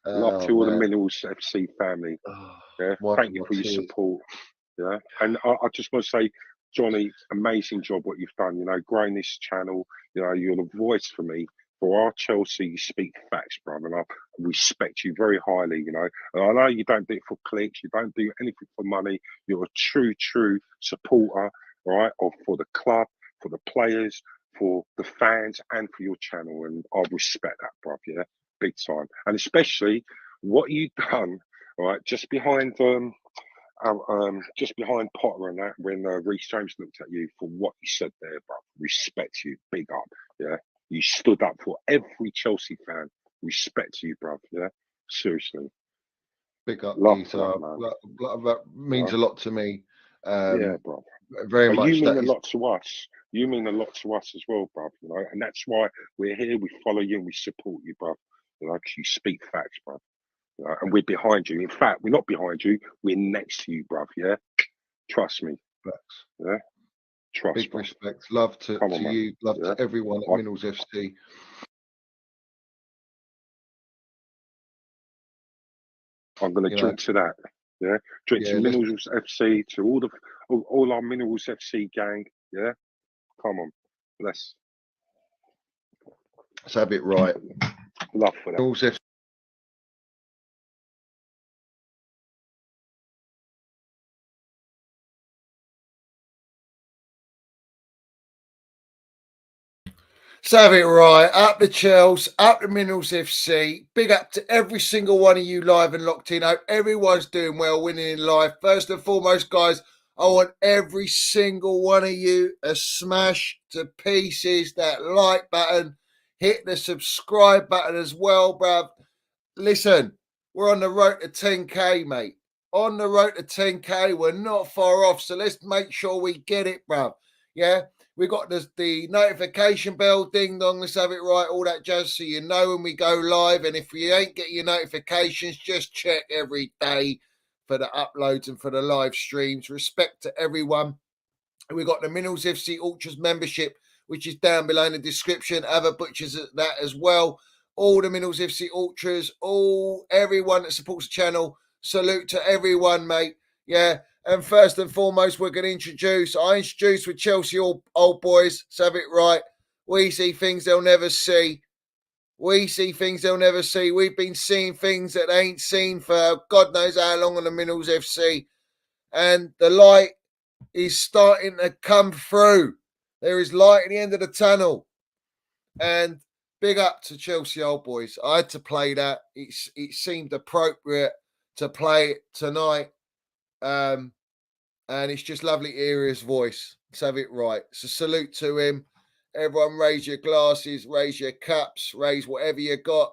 Love Oh to all the man. Minerals FC family. Oh, Yeah, thank wiping you my for your tears. support. Yeah, and I just want to say, Johnny, amazing job what you've done. You know, growing this channel. You know, you're the voice for me. For our Chelsea, you speak facts, brother, and I respect you very highly. You know, and I know you don't do it for clicks, you don't do anything for money. You're a true supporter, right? Of for the club, for the players, for the fans, and for your channel, and I respect that, brother. Yeah, big time, and especially what you done, right, just behind Potter and that, when Reece James looked at you for what you said there, bro. Respect you, big up. Yeah, you stood up for every Chelsea fan. Respect you, bro. Yeah, seriously, Big up, love for Geezer. that, man. That means Yeah, a lot to me. yeah, Um, bro. very But you much mean that a is lot to us. You mean a lot to us as well, bro. You know, and that's why we're here. We follow you and we support you, bro. You know, 'cause you speak facts, bro. You know, and we're behind you. In fact, we're not behind you. We're next to you, bro. Yeah, trust me. facts. Yeah. Trust, Big bro. respect. Love Come to on, man. you. Love Yeah. to everyone at I, Minerals FC. I'm gonna You know, drink to that. Yeah. Drink to yeah. Minerals FC, to all our Minerals FC gang. Yeah. Come on. Let's Let's have it right. love for that. Minerals FC. Let's have it right. Up the Chels, up the Minerals FC. Big up to every single one of you live and locked in. Hope everyone's doing well, winning in life. First and foremost, guys, I want every single one of you to smash to pieces that like button. Hit the subscribe button as well, bruv. Listen, we're on the road to 10K, mate. On the road to 10K. We're not far off. So let's make sure we get it, bruv. Yeah. We got the notification bell, ding dong, let's have it right, all that jazz, so you know when we go live. And if you ain't getting your notifications, just check every day for the uploads and for the live streams. Respect to everyone. We got the Minerals FC Ultras membership, which is down below in the description. Other butchers at that as well. All the Minerals FC Ultras, everyone that supports the channel. Salute to everyone, mate. Yeah. And first and foremost, we're going to I introduce with Chelsea old boys. Let's have it right. We see things they'll never see. We see things they'll never see. We've been seeing things that they ain't seen for God knows how long on the Minerals FC. And the light is starting to come through. There is light at the end of the tunnel. And big up to Chelsea old boys. I had to play that. It seemed appropriate to play it tonight. And it's just lovely to hear his voice. Let's have it right. So salute to him. Everyone raise your glasses, raise your cups, raise whatever you got,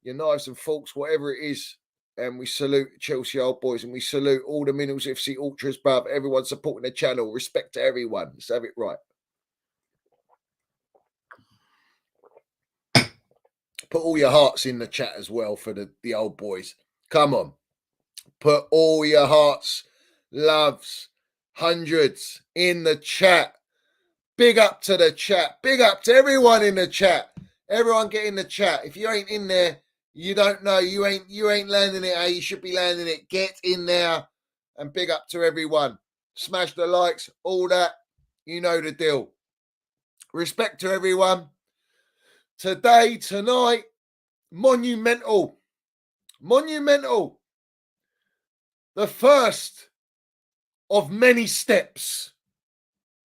your knives and forks, whatever it is. And we salute Chelsea old boys and we salute all the Minerals FC Ultras, bruv. Everyone supporting the channel. Respect to everyone. Let's have it right. Put all your hearts in the chat as well for the old boys. Come on. Put all your hearts, loves, hundreds in the chat. Big up to the chat. Big up to everyone in the chat. Everyone get in the chat. If you ain't in there, you don't know. You ain't landing it how you should be landing it. Get in there. And big up to everyone. Smash the likes, all that. You know the deal. Respect to everyone. Today, tonight, monumental. Monumental. The first of many steps.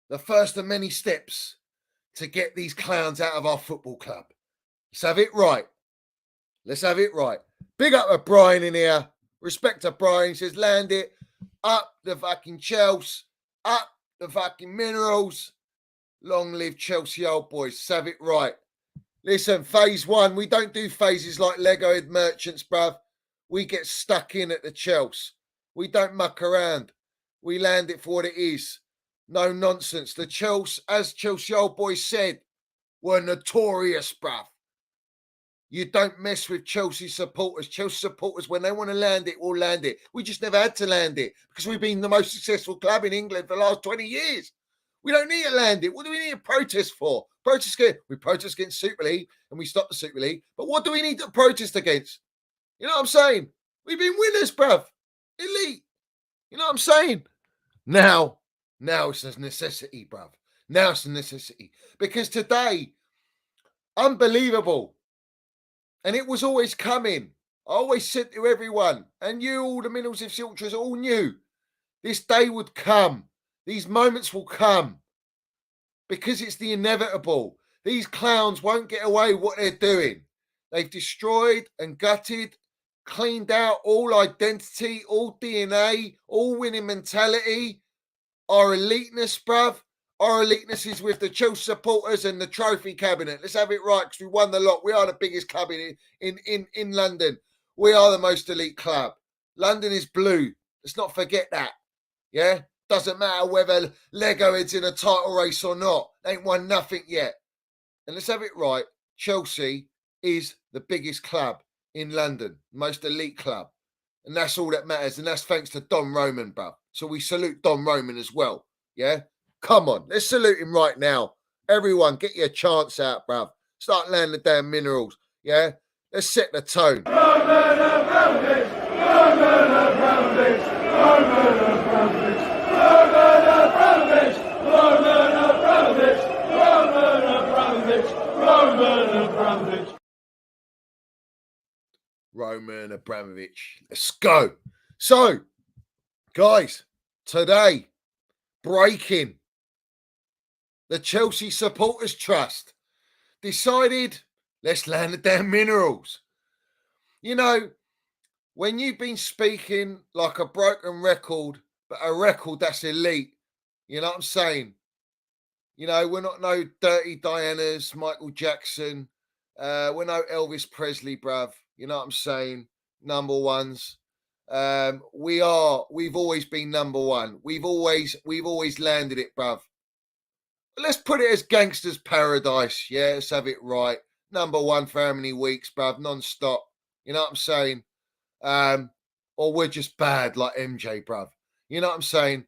The first of many steps to get these clowns out of our football club. Let's have it right. Let's have it right. Big up to Brian in here. Respect to Brian. He says, land it. Up the fucking Chelsea. Up the fucking Minerals. Long live Chelsea old boys. Let's have it right. Listen, phase one. We don't do phases like Lego Head Merchants, bruv. We get stuck in at the Chelsea. We don't muck around. We land it for what it is. No nonsense. The Chelsea, as Chelsea old boys said, were notorious, bruv. You don't mess with Chelsea supporters. Chelsea supporters, when they want to land it, will land it. We just never had to land it because we've been the most successful club in England for the last 20 years. We don't need to land it. What do we need to protest for? We protest against Super League and we stop the Super League. But what do we need to protest against? You know what I'm saying? We've been winners, bruv. Elite. You know what I'm saying? Now it's a necessity, bruv. Now it's a necessity. Because today, unbelievable. And it was always coming. I always said to everyone, and you, all the Minerals of Siltras, all knew this day would come. These moments will come. Because it's the inevitable. These clowns won't get away with what they're doing. They've destroyed and gutted, cleaned out all identity, all DNA, all winning mentality. Our eliteness, bruv. Our eliteness is with the Chelsea supporters and the trophy cabinet. Let's have it right, because we won the lot. We are the biggest club in London. We are the most elite club. London is blue. Let's not forget that. Yeah? Doesn't matter whether Lego is in a title race or not. They ain't won nothing yet. And let's have it right. Chelsea is the biggest club in London. Most elite club. And that's all that matters. And that's thanks to Don Roman, bruv. So we salute Don Roman as well. Yeah? Come on. Let's salute him right now. Everyone, get your chance out, bruv. Start landing the damn minerals. Yeah? Let's set the tone. Roman Abramovich! Roman Abramovich! Roman Abramovich! Roman Abramovich! Roman Abramovich! Roman Abramovich! Roman Abramovich! Roman Abramovich. Let's go. So, guys, today, breaking. The Chelsea Supporters Trust decided, let's land the damn minerals. You know, when you've been speaking like a broken record, but a record that's elite, you know what I'm saying? You know, we're not no Dirty Dianas, Michael Jackson. We're no Elvis Presley, bruv. You know what I'm saying? Number ones. We've always been number one. We've always landed it, bruv. Let's put it as Gangster's Paradise. Yeah, let's have it right. Number one for how many weeks, bruv? Non-stop. You know what I'm saying? Or we're just bad like MJ, bruv. You know what I'm saying?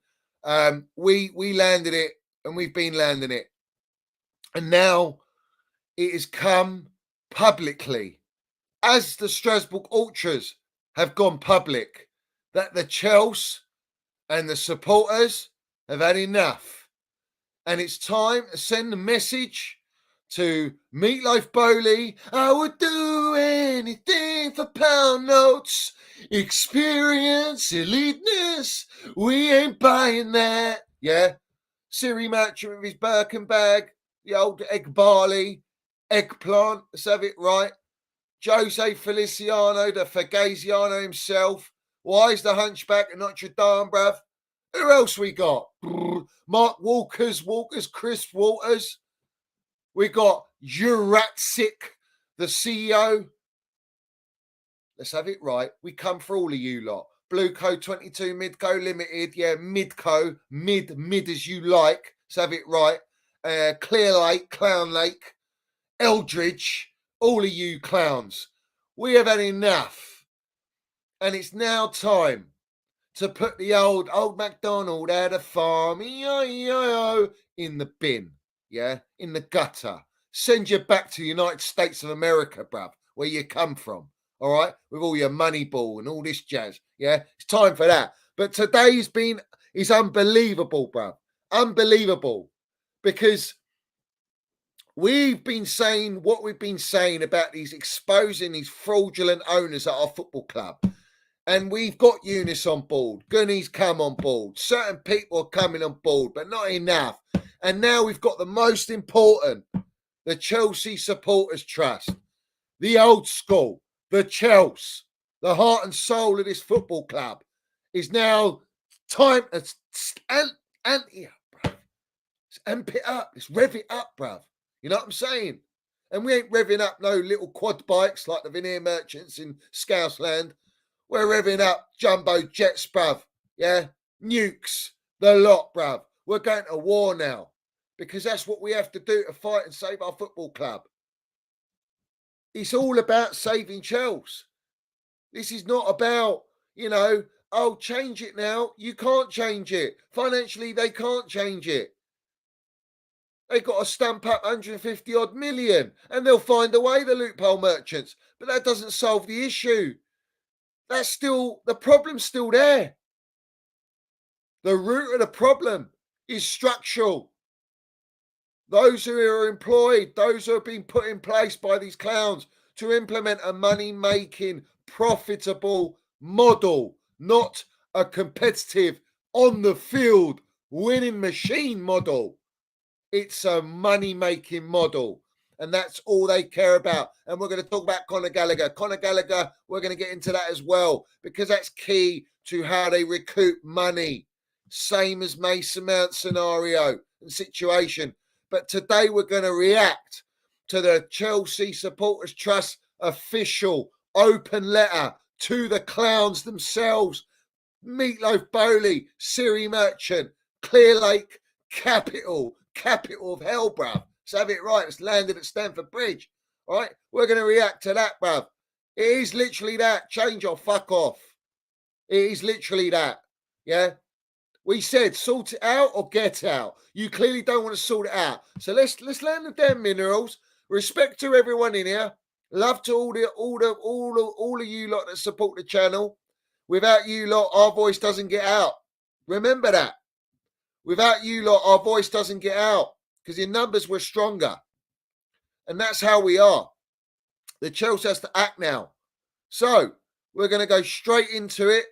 We landed it, and we've been landing it. And now it has come publicly, as the Strasbourg Ultras have gone public, that the Chelsea and the supporters have had enough. And it's time to send a message to Meatloaf Bowley. I would do anything for pound notes. Experience, eliteness. We ain't buying that. Yeah. Siri Matcher with his Birkin bag. The old egg barley. Eggplant. Let's have it right. Jose Feliciano, the Fagaziano himself. Why is the hunchback at Notre Dame, bruv? Who else we got? Mark Walters, Chris Walters. We got Juratsic, the CEO. Let's have it right. We come for all of you lot. Blueco 22, Midco Limited. Yeah, Midco, mid as you like. Let's have it right. Clear Lake, Clown Lake, Eldridge, all of you clowns. We have had enough. And it's now time to put the old MacDonald out of farm in the bin, yeah, in the gutter. Send you back to the United States of America, bruv, where you come from, all right, with all your money ball and all this jazz, yeah. It's time for that. But today's is unbelievable, bruv, unbelievable, because we've been saying what we've been saying about exposing these fraudulent owners at our football club. And we've got Eunice on board. Gunny's come on board. Certain people are coming on board, but not enough. And now we've got the most important, the Chelsea Supporters Trust, the old school, the Chelsea, the heart and soul of this football club is now time to amp it up. Let's rev it up, bruv. You know what I'm saying? And we ain't revving up no little quad bikes like the Veneer Merchants in Scousland. We're revving up jumbo jets, bruv. Yeah? Nukes. The lot, bruv. We're going to war now. Because that's what we have to do to fight and save our football club. It's all about saving Chelsea. This is not about, change it now. You can't change it. Financially, they can't change it. They've got to stamp up 150 odd million and they'll find a way, the loophole merchants. But that doesn't solve the issue. That's still, the problem's still there. The root of the problem is structural. Those who are employed, those who have been put in place by these clowns to implement a money-making, profitable model, not a competitive, on-the-field, winning machine model. It's a money-making model. And that's all they care about. And we're going to talk about Conor Gallagher. Conor Gallagher, we're going to get into that as well, because that's key to how they recoup money. Same as Mason Mount scenario and situation. But today we're going to react to the Chelsea Supporters Trust official open letter to the clowns themselves. Meatloaf Bowley, Siri Merchant, Clear Lake, capital of hell, bruv. Let's have it right. It's landed at Stamford Bridge. All right? We're going to react to that, bruv. It is literally that. Change or fuck off. It is literally that. Yeah? We said sort it out or get out. You clearly don't want to sort it out. So let's land the damn minerals. Respect to everyone in here. Love to all of you lot that support the channel. Without you lot, our voice doesn't get out. Remember that. Without you lot, our voice doesn't get out, because in numbers we're stronger. And that's how we are. The Chelsea has to act now. So we're going to go straight into it.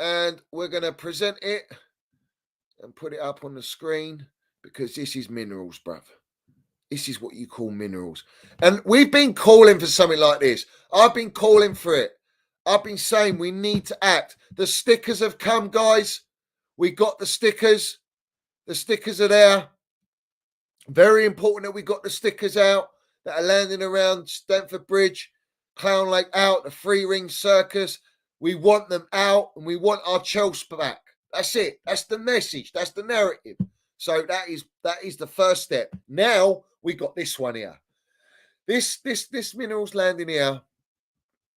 And we're going to present it and put it up on the screen, because this is minerals, bruv. This is what you call minerals. And we've been calling for something like this. I've been calling for it. I've been saying we need to act. The stickers have come, guys. We got the stickers. The stickers are there. Very important that we got the stickers out that are landing around Stamford Bridge, Clown Lake out, the Free Ring Circus. We want them out, and we want our Chelsea back. That's it. That's the message. That's the narrative. So that is the first step. Now we got this one here. This minerals landing here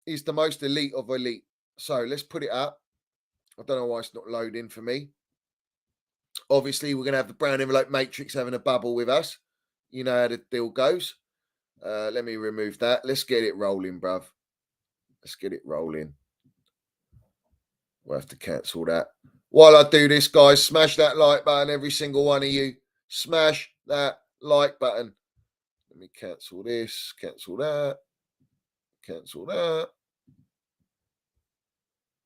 is the most elite of elite. So let's put it up. I don't know why it's not loading for me. Obviously, we're going to have the brown envelope matrix having a bubble with us. You know how the deal goes. Let me remove that. Let's get it rolling, bruv. Let's get it rolling. We'll have to cancel that. While I do this, guys, smash that like button, every single one of you. Smash that like button. Let me cancel this, cancel that, cancel that.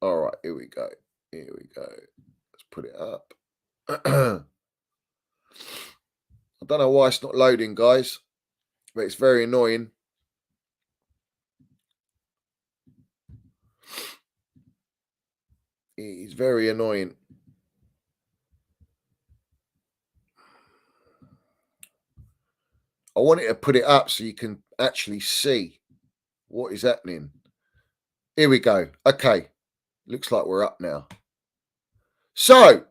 All right, here we go. Here we go. Let's put it up. I don't know why it's not loading, guys, but it's very annoying. It is very annoying. I wanted to put it up so you can actually see what is happening. Here we go. Okay. Looks like we're up now. So,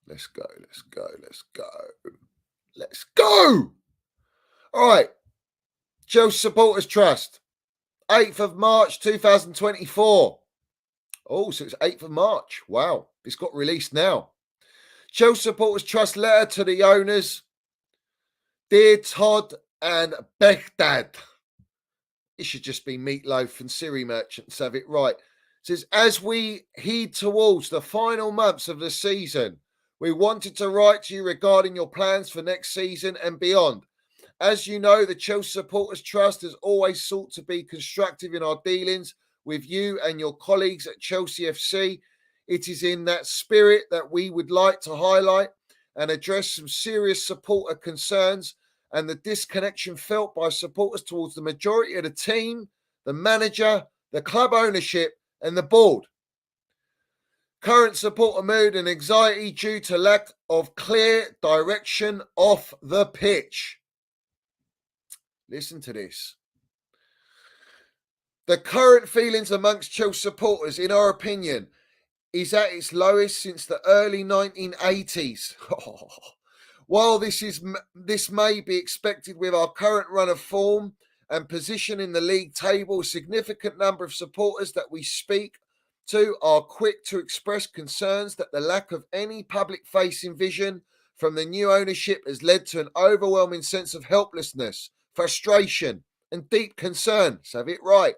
let's go, let's go, let's go. Let's go. All right. Chelsea Supporters Trust. 8th of March, 2024. Oh, so it's 8th of March. Wow. It's got released now. Chelsea Supporters Trust letter to the owners. Dear Todd and Bechdad. It should just be Meatloaf and Siri Merchant to have it right. It says, as we head towards the final months of the season, we wanted to write to you regarding your plans for next season and beyond. As you know, the Chelsea Supporters Trust has always sought to be constructive in our dealings with you and your colleagues at Chelsea FC. It is in that spirit that we would like to highlight and address some serious supporter concerns and the disconnection felt by supporters towards the majority of the team, the manager, the club ownership, and the board. Current supporter mood and anxiety due to lack of clear direction off the pitch. Listen to this. The current feelings amongst Chelsea supporters, in our opinion, is at its lowest since the early 1980s. While this may be expected with our current run of form and position in the league table, a significant number of supporters that we speak to are quick to express concerns that the lack of any public-facing vision from the new ownership has led to an overwhelming sense of helplessness, frustration, and deep concern. Let's have it right.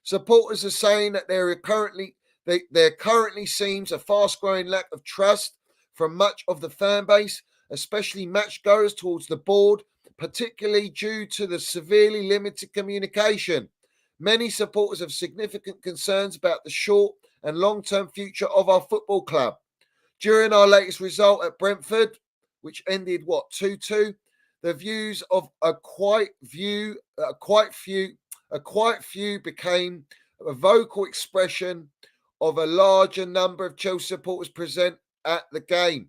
Supporters are saying that there currently seems a fast-growing lack of trust from much of the fan base, especially match goers towards the board, particularly due to the severely limited communication. Many supporters have significant concerns about the short and long-term future of our football club. During our latest result at Brentford, which ended 2-2, the views of a quiet few became a vocal expression of a larger number of Chelsea supporters present at the game.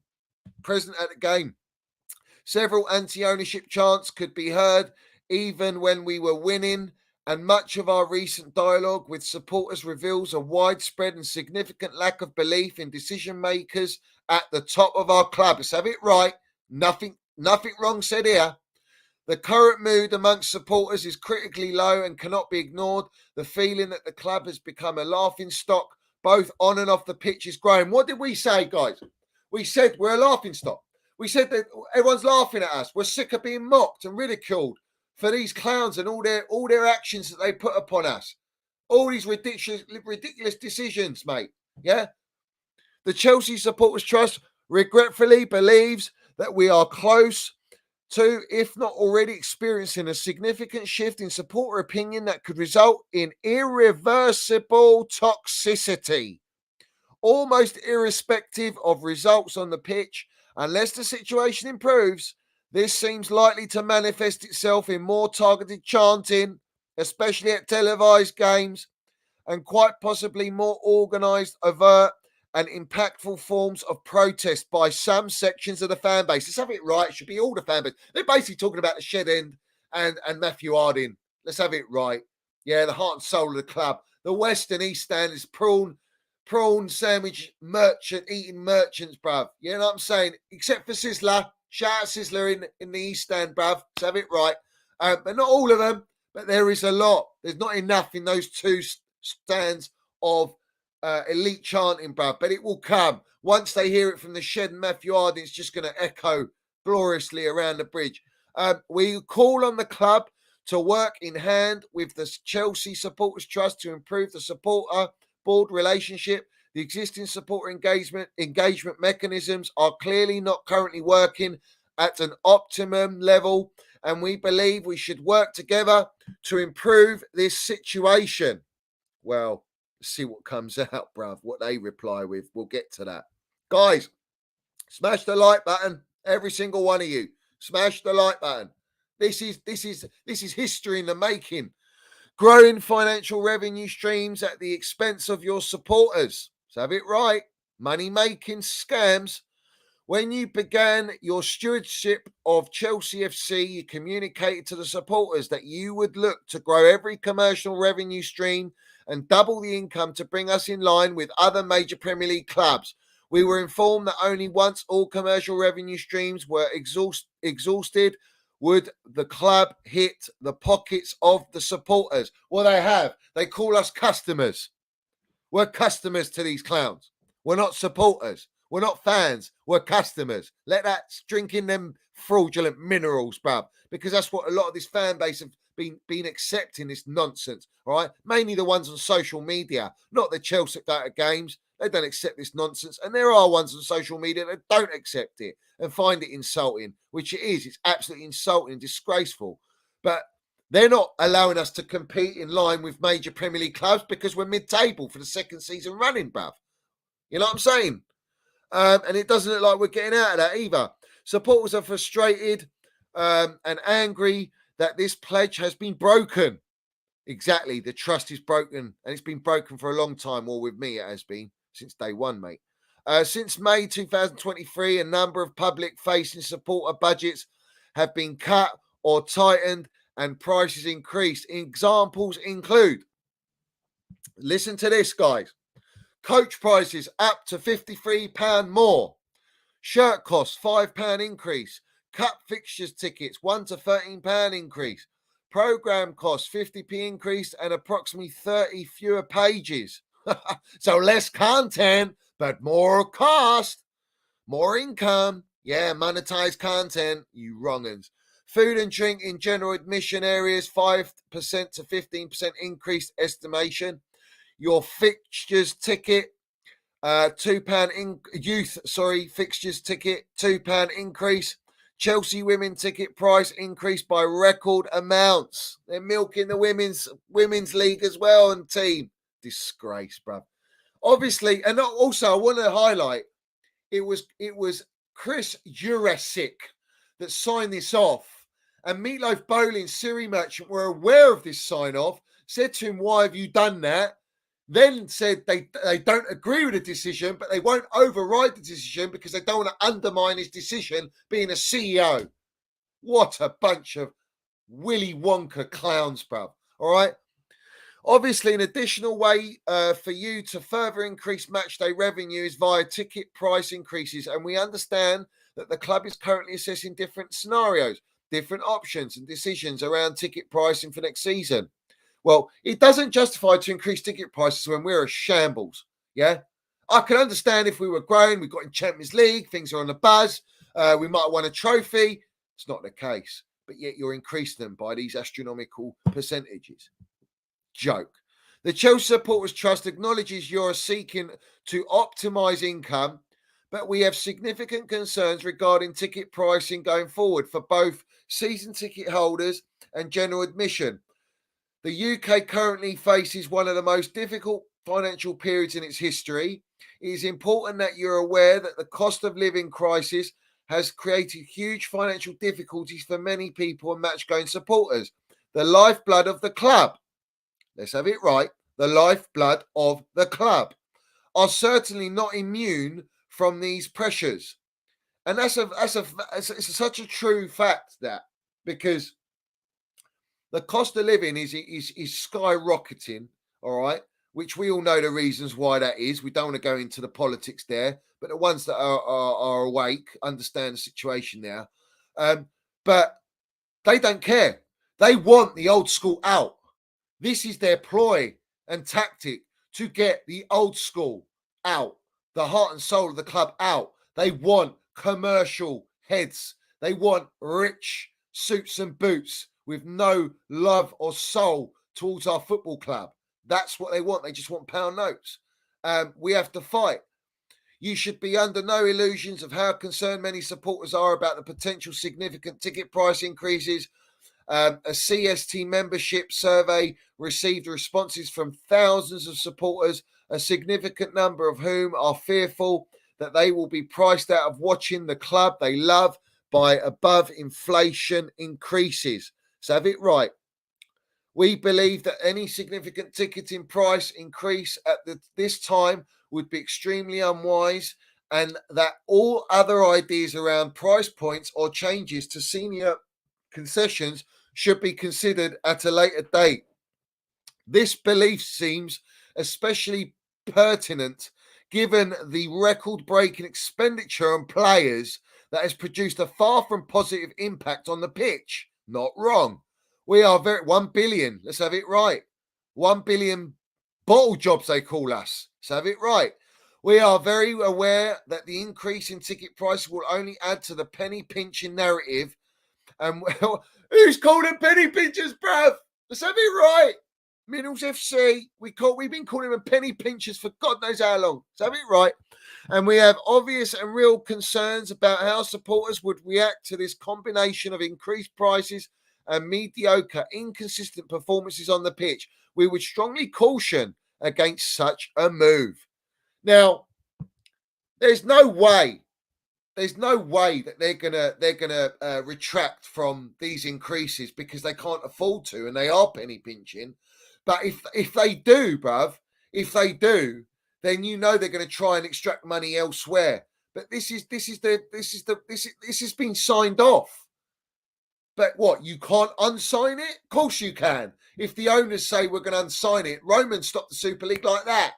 Several anti-ownership chants could be heard even when we were winning, and much of our recent dialogue with supporters reveals a widespread and significant lack of belief in decision makers at the top of our club. Let's have it right. Nothing wrong said here. The current mood amongst supporters is critically low and cannot be ignored. The feeling that the club has become a laughing stock, both on and off the pitch, is growing. What did we say, guys? We said we're a laughing stock. We said that everyone's laughing at us. We're sick of being mocked and ridiculed for these clowns and all their actions that they put upon us. All these ridiculous decisions, mate. Yeah? The Chelsea Supporters Trust regretfully believes that we are close to, if not already experiencing, a significant shift in supporter opinion that could result in irreversible toxicity. Almost irrespective of results on the pitch, unless the situation improves, this seems likely to manifest itself in more targeted chanting, especially at televised games, and quite possibly more organised, overt, and impactful forms of protest by some sections of the fan base. Let's have it right. It should be all the fan base. They're basically talking about the Shed End and Matthew Harding. Let's have it right. Yeah, the heart and soul of the club. The West and East Stand is prawn sandwich eating merchants, bruv. You know what I'm saying? Except for Sizzler. Shout out Sizzler in the East Stand, bruv. Let's have it right. But not all of them, but there is a lot. There's not enough in those two stands of elite chanting, bruv, but it will come. Once they hear it from the Shed and Matthew Harding, it's just going to echo gloriously around the bridge. We call on the club to work in hand with the Chelsea Supporters Trust to improve the supporter board relationship. The existing supporter engagement mechanisms are clearly not currently working at an optimum level, and we believe we should work together to improve this situation. Well, see what comes out, bruv, what they reply with. We'll get to that. Guys, smash the like button, every single one of you. Smash the like button. This is history in the making. Growing financial revenue streams at the expense of your supporters. So have it right. Money-making scams. When you began your stewardship of Chelsea FC, you communicated to the supporters that you would look to grow every commercial revenue stream and double the income to bring us in line with other major Premier League clubs. We were informed that only once all commercial revenue streams were exhausted would the club hit the pockets of the supporters. Well, they have. They call us customers. We're customers to these clowns. We're not supporters. We're not fans. We're customers. Let that drink in them fraudulent minerals, bruv, because that's what a lot of this fan base have been accepting, this nonsense, all right? Mainly the ones on social media, not the Chelsea data games. They don't accept this nonsense. And there are ones on social media that don't accept it and find it insulting, which it is. It's absolutely insulting and disgraceful. But they're not allowing us to compete in line with major Premier League clubs because we're mid-table for the second season running, bruv. You know what I'm saying? And it doesn't look like we're getting out of that either. Supporters are frustrated and angry that this pledge has been broken. Exactly. The trust is broken, and it's been broken for a long time. Or with me, it has been since day one, mate. Since May 2023, a number of public-facing supporter budgets have been cut or tightened and prices increased. Examples include, listen to this, guys. Coach prices up to £53 more. Shirt costs £5 increase. Cup fixtures tickets £1 to £13 increase. Program costs 50p increase and approximately 30 fewer pages. So less content, but more cost, more income. Yeah, monetized content, you wrong-uns. Food and drink in general admission areas, 5% to 15% increased estimation. Your fixtures ticket, fixtures ticket, £2 increase. Chelsea women ticket price increased by record amounts. They're milking the women's league as well and team. Disgrace, bruv. Obviously, and also I want to highlight it was Chris Jurasic that signed this off. And Meatloaf Bowling, Siri Merchant were aware of this sign off, said to him, "Why have you done that?" Then said they don't agree with the decision, but they won't override the decision because they don't want to undermine his decision being a CEO. What a bunch of Willy Wonka clowns, bruv. All right. Obviously, an additional way for you to further increase matchday revenue is via ticket price increases. And we understand that the club is currently assessing different scenarios, different options and decisions around ticket pricing for next season. Well, it doesn't justify to increase ticket prices when we're a shambles. Yeah, I can understand if we were growing, we got in Champions League, things are on the buzz, we might have won a trophy. It's not the case, but yet you're increasing them by these astronomical percentages. Joke. The Chelsea Supporters Trust acknowledges you're seeking to optimise income, but we have significant concerns regarding ticket pricing going forward for both season ticket holders and general admission. The UK currently faces one of the most difficult financial periods in its history. It is important that you're aware that the cost of living crisis has created huge financial difficulties for many people and match-going supporters. The lifeblood of the club, let's have it right, the lifeblood of the club, are certainly not immune from these pressures. And that's such a true fact, that, because the cost of living is skyrocketing, all right, which we all know the reasons why that is. We don't want to go into the politics there, but the ones that are awake understand the situation there. But they don't care. They want the old school out. This is their ploy and tactic to get the old school out, the heart and soul of the club out. They want commercial heads. They want rich suits and boots with no love or soul towards our football club. That's what they want. They just want pound notes. We have to fight. You should be under no illusions of how concerned many supporters are about the potential significant ticket price increases. A CST membership survey received responses from thousands of supporters, a significant number of whom are fearful that they will be priced out of watching the club they love by above inflation increases. So have it right. We believe that any significant ticketing price increase at this time would be extremely unwise, and that all other ideas around price points or changes to senior concessions should be considered at a later date. This belief seems especially pertinent given the record-breaking expenditure on players that has produced a far from positive impact on the pitch. Not wrong. We are 1 billion. Let's have it right. 1 billion bottle jobs, they call us. Let's have it right. We are very aware that the increase in ticket price will only add to the penny pinching narrative. And who's called them penny pinchers, bruv? Let's have it right. Minerals FC, we've been calling them penny pinchers for God knows how long. Let's have it right. And we have obvious and real concerns about how supporters would react to this combination of increased prices and mediocre, inconsistent performances on the pitch. We would strongly caution against such a move. Now, there's no way that they're gonna retract from these increases because they can't afford to, and they are penny pinching. But if they do, bruv, then you know they're going to try and extract money elsewhere. But this has been signed off. But what, you can't unsign it? Of course you can. If the owners say we're going to unsign it, Roman stopped the Super League like that.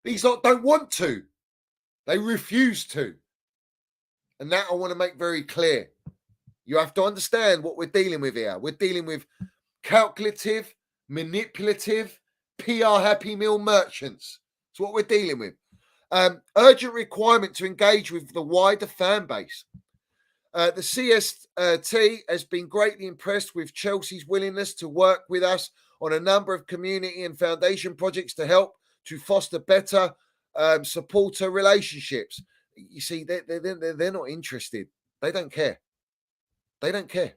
These lot don't want to. They refuse to. And that I want to make very clear. You have to understand what we're dealing with here. We're dealing with calculative, manipulative, PR Happy Meal merchants. That's what we're dealing with. Urgent requirement to engage with the wider fan base. The CST has been greatly impressed with Chelsea's willingness to work with us on a number of community and foundation projects to help to foster better supporter relationships. You see, they're not interested. They don't care. They don't care.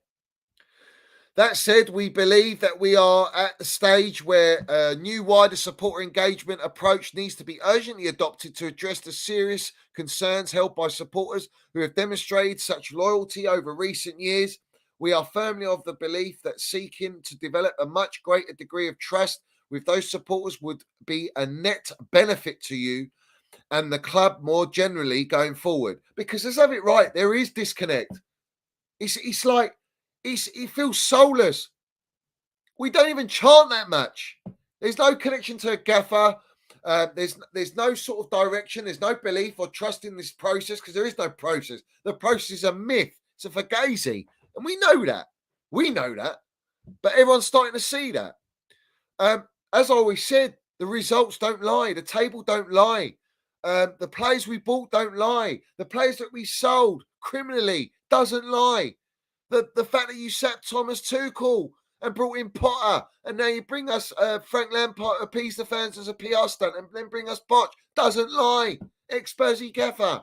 That said, we believe that we are at the stage where a new wider supporter engagement approach needs to be urgently adopted to address the serious concerns held by supporters who have demonstrated such loyalty over recent years. We are firmly of the belief that seeking to develop a much greater degree of trust with those supporters would be a net benefit to you and the club more generally going forward. Because let's have it right, there is disconnect. It's like, it feels soulless. We don't even chant that much. There's no connection to a gaffer. There's no sort of direction. There's no belief or trust in this process because there is no process. The process is a myth. It's a fugazi. And we know that. We know that. But everyone's starting to see that. As I always said, the results don't lie. The table don't lie. The players we bought don't lie. The players that we sold criminally doesn't lie. The fact that you sacked Thomas Tuchel and brought in Potter, and now you bring us Frank Lampard, appease the fans as a PR stunt, and then bring us Poch, doesn't lie. Ex-Spursy gaffer.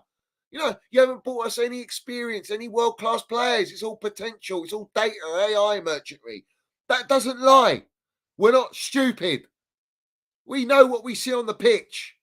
You know, you haven't brought us any experience, any world-class players. It's all potential. It's all data, AI merchantry. That doesn't lie. We're not stupid. We know what we see on the pitch.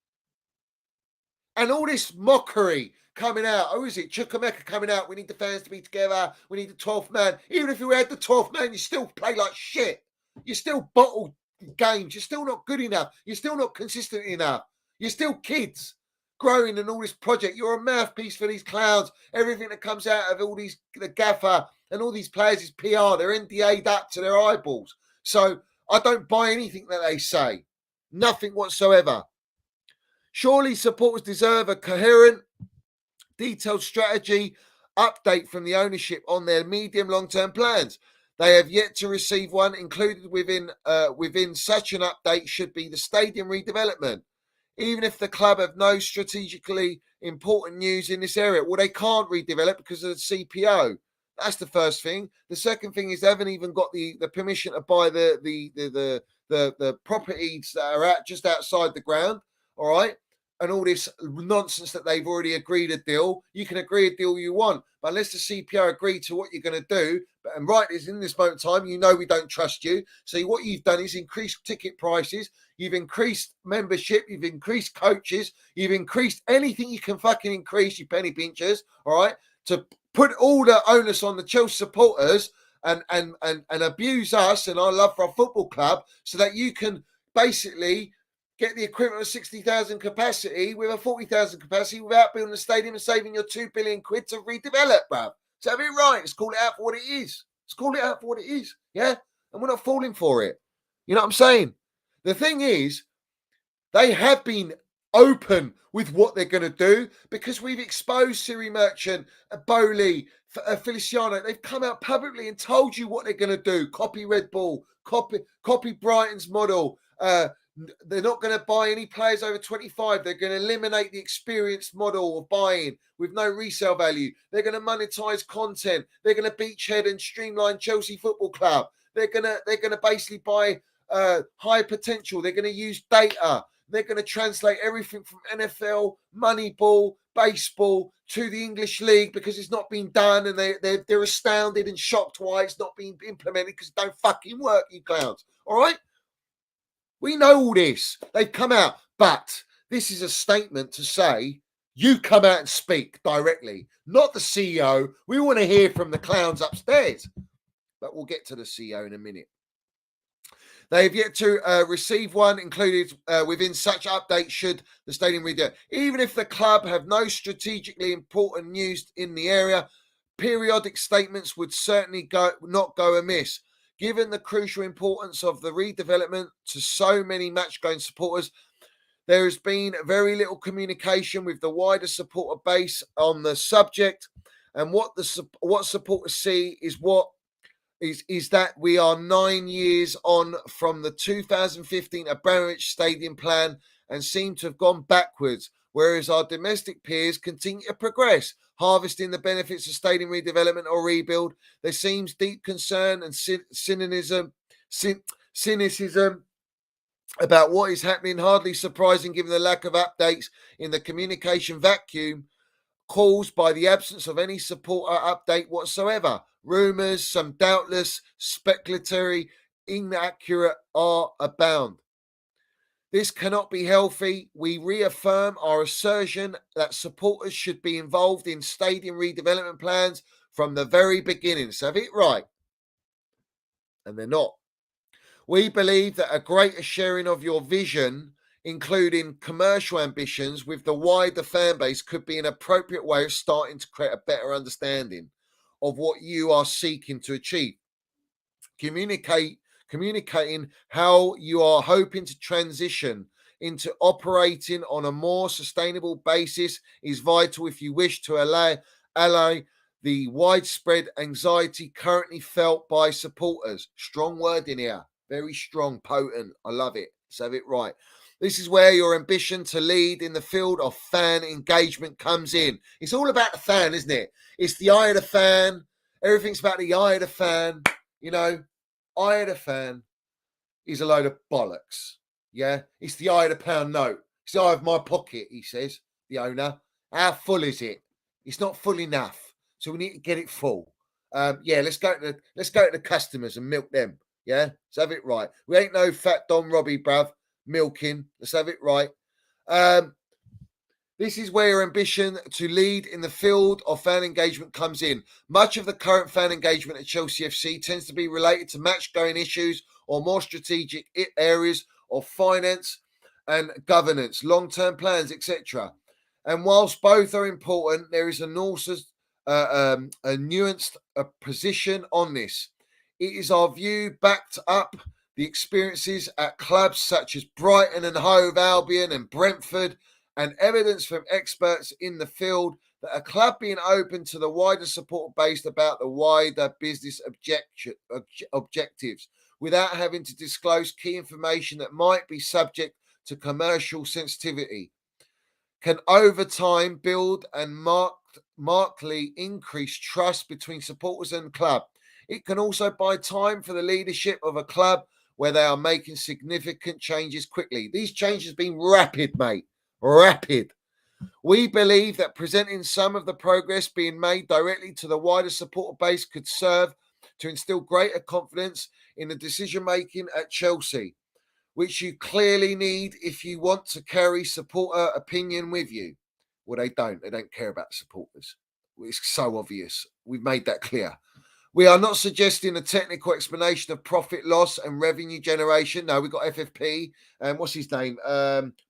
And all this mockery coming out. Oh, is it Chukwuemeka coming out? We need the fans to be together. We need the 12th man. Even if you had the 12th man, you still play like shit. You still bottle games. You're still not good enough. You're still not consistent enough. You're still kids growing in all this project. You're a mouthpiece for these clowns. Everything that comes out of all these, the gaffer and all these players is PR. They're NDA'd up to their eyeballs. So I don't buy anything that they say. Nothing whatsoever. Surely supporters deserve a coherent, detailed strategy update from the ownership on their medium long-term plans. They have yet to receive one. Included within such an update should be the stadium redevelopment. Even if the club have no strategically important news in this area, well, they can't redevelop because of the CPO. That's the first thing. The second thing is they haven't even got the permission to buy the properties that are just outside the ground. All right. And all this nonsense that they've already agreed a deal. You can agree a deal you want, but unless the CPO agree to what you're going to do, and right is in this moment in time, you know we don't trust you. So what you've done is increase ticket prices, you've increased membership, you've increased coaches, you've increased anything you can fucking increase, you penny pinchers, all right, to put all the onus on the Chelsea supporters and abuse us and our love for our football club so that you can basically get the equivalent of 60,000 capacity with a 40,000 capacity without building a stadium and saving your 2 billion quid to redevelop, bruv. So have it right. Let's call it out for what it is. Let's call it out for what it is. Yeah? And we're not falling for it. You know what I'm saying? The thing is, they have been open with what they're going to do because we've exposed Siri Merchant, Bowley, Feliciano. They've come out publicly and told you what they're going to do. Copy Red Bull, copy Brighton's model. They're not going to buy any players over 25. They're going to eliminate the experienced model of buying with no resale value. They're going to monetize content. They're going to beachhead and streamline Chelsea Football Club. They're going to basically buy high potential. They're going to use data. They're going to translate everything from NFL, Moneyball, baseball to the English League because it's not been done, and they're astounded and shocked why it's not being implemented because it don't fucking work, you clowns. All right. We know all this. They've come out. But this is a statement to say, you come out and speak directly, not the CEO. We want to hear from the clowns upstairs. But we'll get to the CEO in a minute. They have yet to receive one included within such update should the stadium redo. Even if the club have no strategically important news in the area, periodic statements would certainly not go amiss. Given the crucial importance of the redevelopment to so many match-going supporters, there has been very little communication with the wider supporter base on the subject. And what supporters see is that we are 9 years on from the 2015 Abramovich Stadium plan and seem to have gone backwards. whereas our domestic peers continue to progress, harvesting the benefits of stadium redevelopment or rebuild. There seems deep concern and cynicism about what is happening, hardly surprising given the lack of updates in the communication vacuum caused by the absence of any support or update whatsoever. Rumours, some doubtless speculatory, inaccurate, are abound. This cannot be healthy. We reaffirm our assertion that supporters should be involved in stadium redevelopment plans from the very beginning. So have it right. And they're not. We believe that a greater sharing of your vision, including commercial ambitions, with the wider fan base could be an appropriate way of starting to create a better understanding of what you are seeking to achieve. Communicating how you are hoping to transition into operating on a more sustainable basis is vital if you wish to allay the widespread anxiety currently felt by supporters. Strong word in here. Very strong, potent. I love it. Let's have it right. This is where your ambition to lead in the field of fan engagement comes in. It's all about the fan, isn't it? It's the eye of the fan. Everything's about the eye of the fan. You know, eye of the fan is a load of bollocks. Yeah, it's the eye of the pound note. It's the eye of my pocket, he says, the owner. How full is it? It's not full enough. So we need to get it full. Let's go to the customers and milk them. Yeah, let's have it right. We ain't no fat Don Robbie, bruv, milking. Let's have it right. This is where your ambition to lead in the field of fan engagement comes in. Much of the current fan engagement at Chelsea FC tends to be related to match-going issues or more strategic areas of finance and governance, long-term plans, etc. And whilst both are important, there is a nuanced position on this. It is our view, backed up the experiences at clubs such as Brighton and Hove Albion and Brentford, and evidence from experts in the field, that a club being open to the wider support based about the wider business objectives without having to disclose key information that might be subject to commercial sensitivity can over time build and markedly increase trust between supporters and club. It can also buy time for the leadership of a club where they are making significant changes quickly. These changes have been rapid, mate. Rapid. We believe that presenting some of the progress being made directly to the wider supporter base could serve to instill greater confidence in the decision making at Chelsea, which you clearly need if you want to carry supporter opinion with you. Well, they don't. They don't care about supporters. It's so obvious. We've made that clear. We are not suggesting a technical explanation of profit loss and revenue generation. No, we've got FFP and what's his name?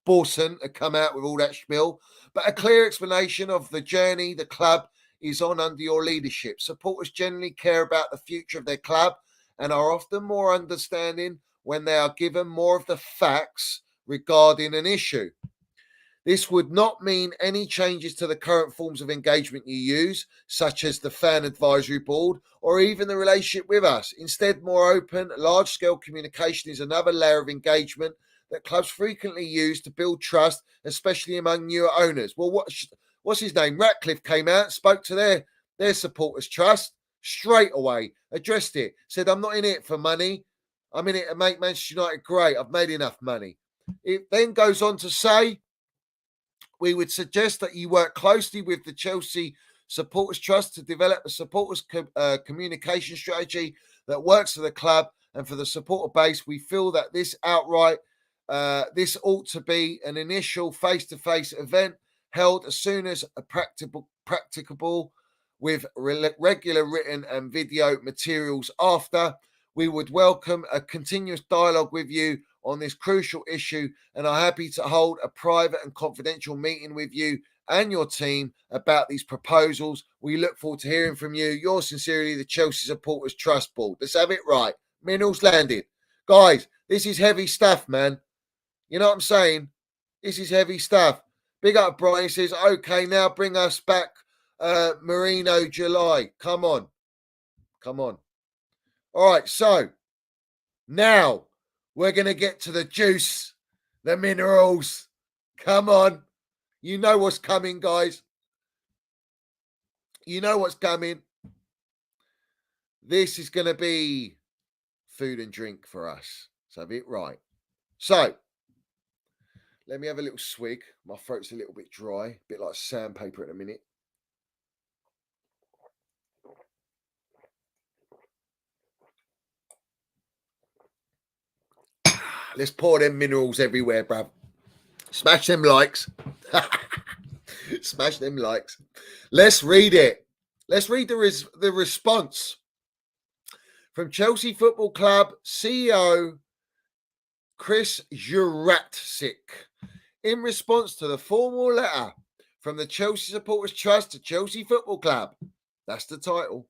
Borson had come out with all that spiel. But a clear explanation of the journey the club is on under your leadership. Supporters generally care about the future of their club and are often more understanding when they are given more of the facts regarding an issue. This would not mean any changes to the current forms of engagement you use, such as the fan advisory board or even the relationship with us. Instead, more open, large-scale communication is another layer of engagement that clubs frequently use to build trust, especially among newer owners. Well, what's his name? Ratcliffe came out, spoke to their supporters' trust straight away, addressed it, said, I'm not in it for money. I'm in it to make Manchester United great. I've made enough money. It then goes on to say, we would suggest that you work closely with the Chelsea Supporters Trust to develop a supporters communication strategy that works for the club and for the supporter base. We feel that this ought to be an initial face-to-face event held as soon as practicable with regular written and video materials after. We would welcome a continuous dialogue with you on this crucial issue and are happy to hold a private and confidential meeting with you and your team about these proposals. We look forward to hearing from you. Yours sincerely, the Chelsea Supporters Trust Board. Let's have it right. Minerals landed. Guys, this is heavy stuff, man. You know what I'm saying? This is heavy stuff. Big up, Brian. He says, okay, now bring us back Merino July. Come on. All right, so now we're going to get to the juice, the minerals. Come on. You know what's coming, guys. You know what's coming. This is going to be food and drink for us. So have it right. So let me have a little swig. My throat's a little bit dry, a bit like sandpaper at the minute. Let's pour them minerals everywhere, bruv. Smash them likes. Smash them likes. Let's read it. Let's read the response from Chelsea Football Club CEO Chris Juratsic in response to the formal letter from the Chelsea Supporters Trust to Chelsea Football Club. That's the title.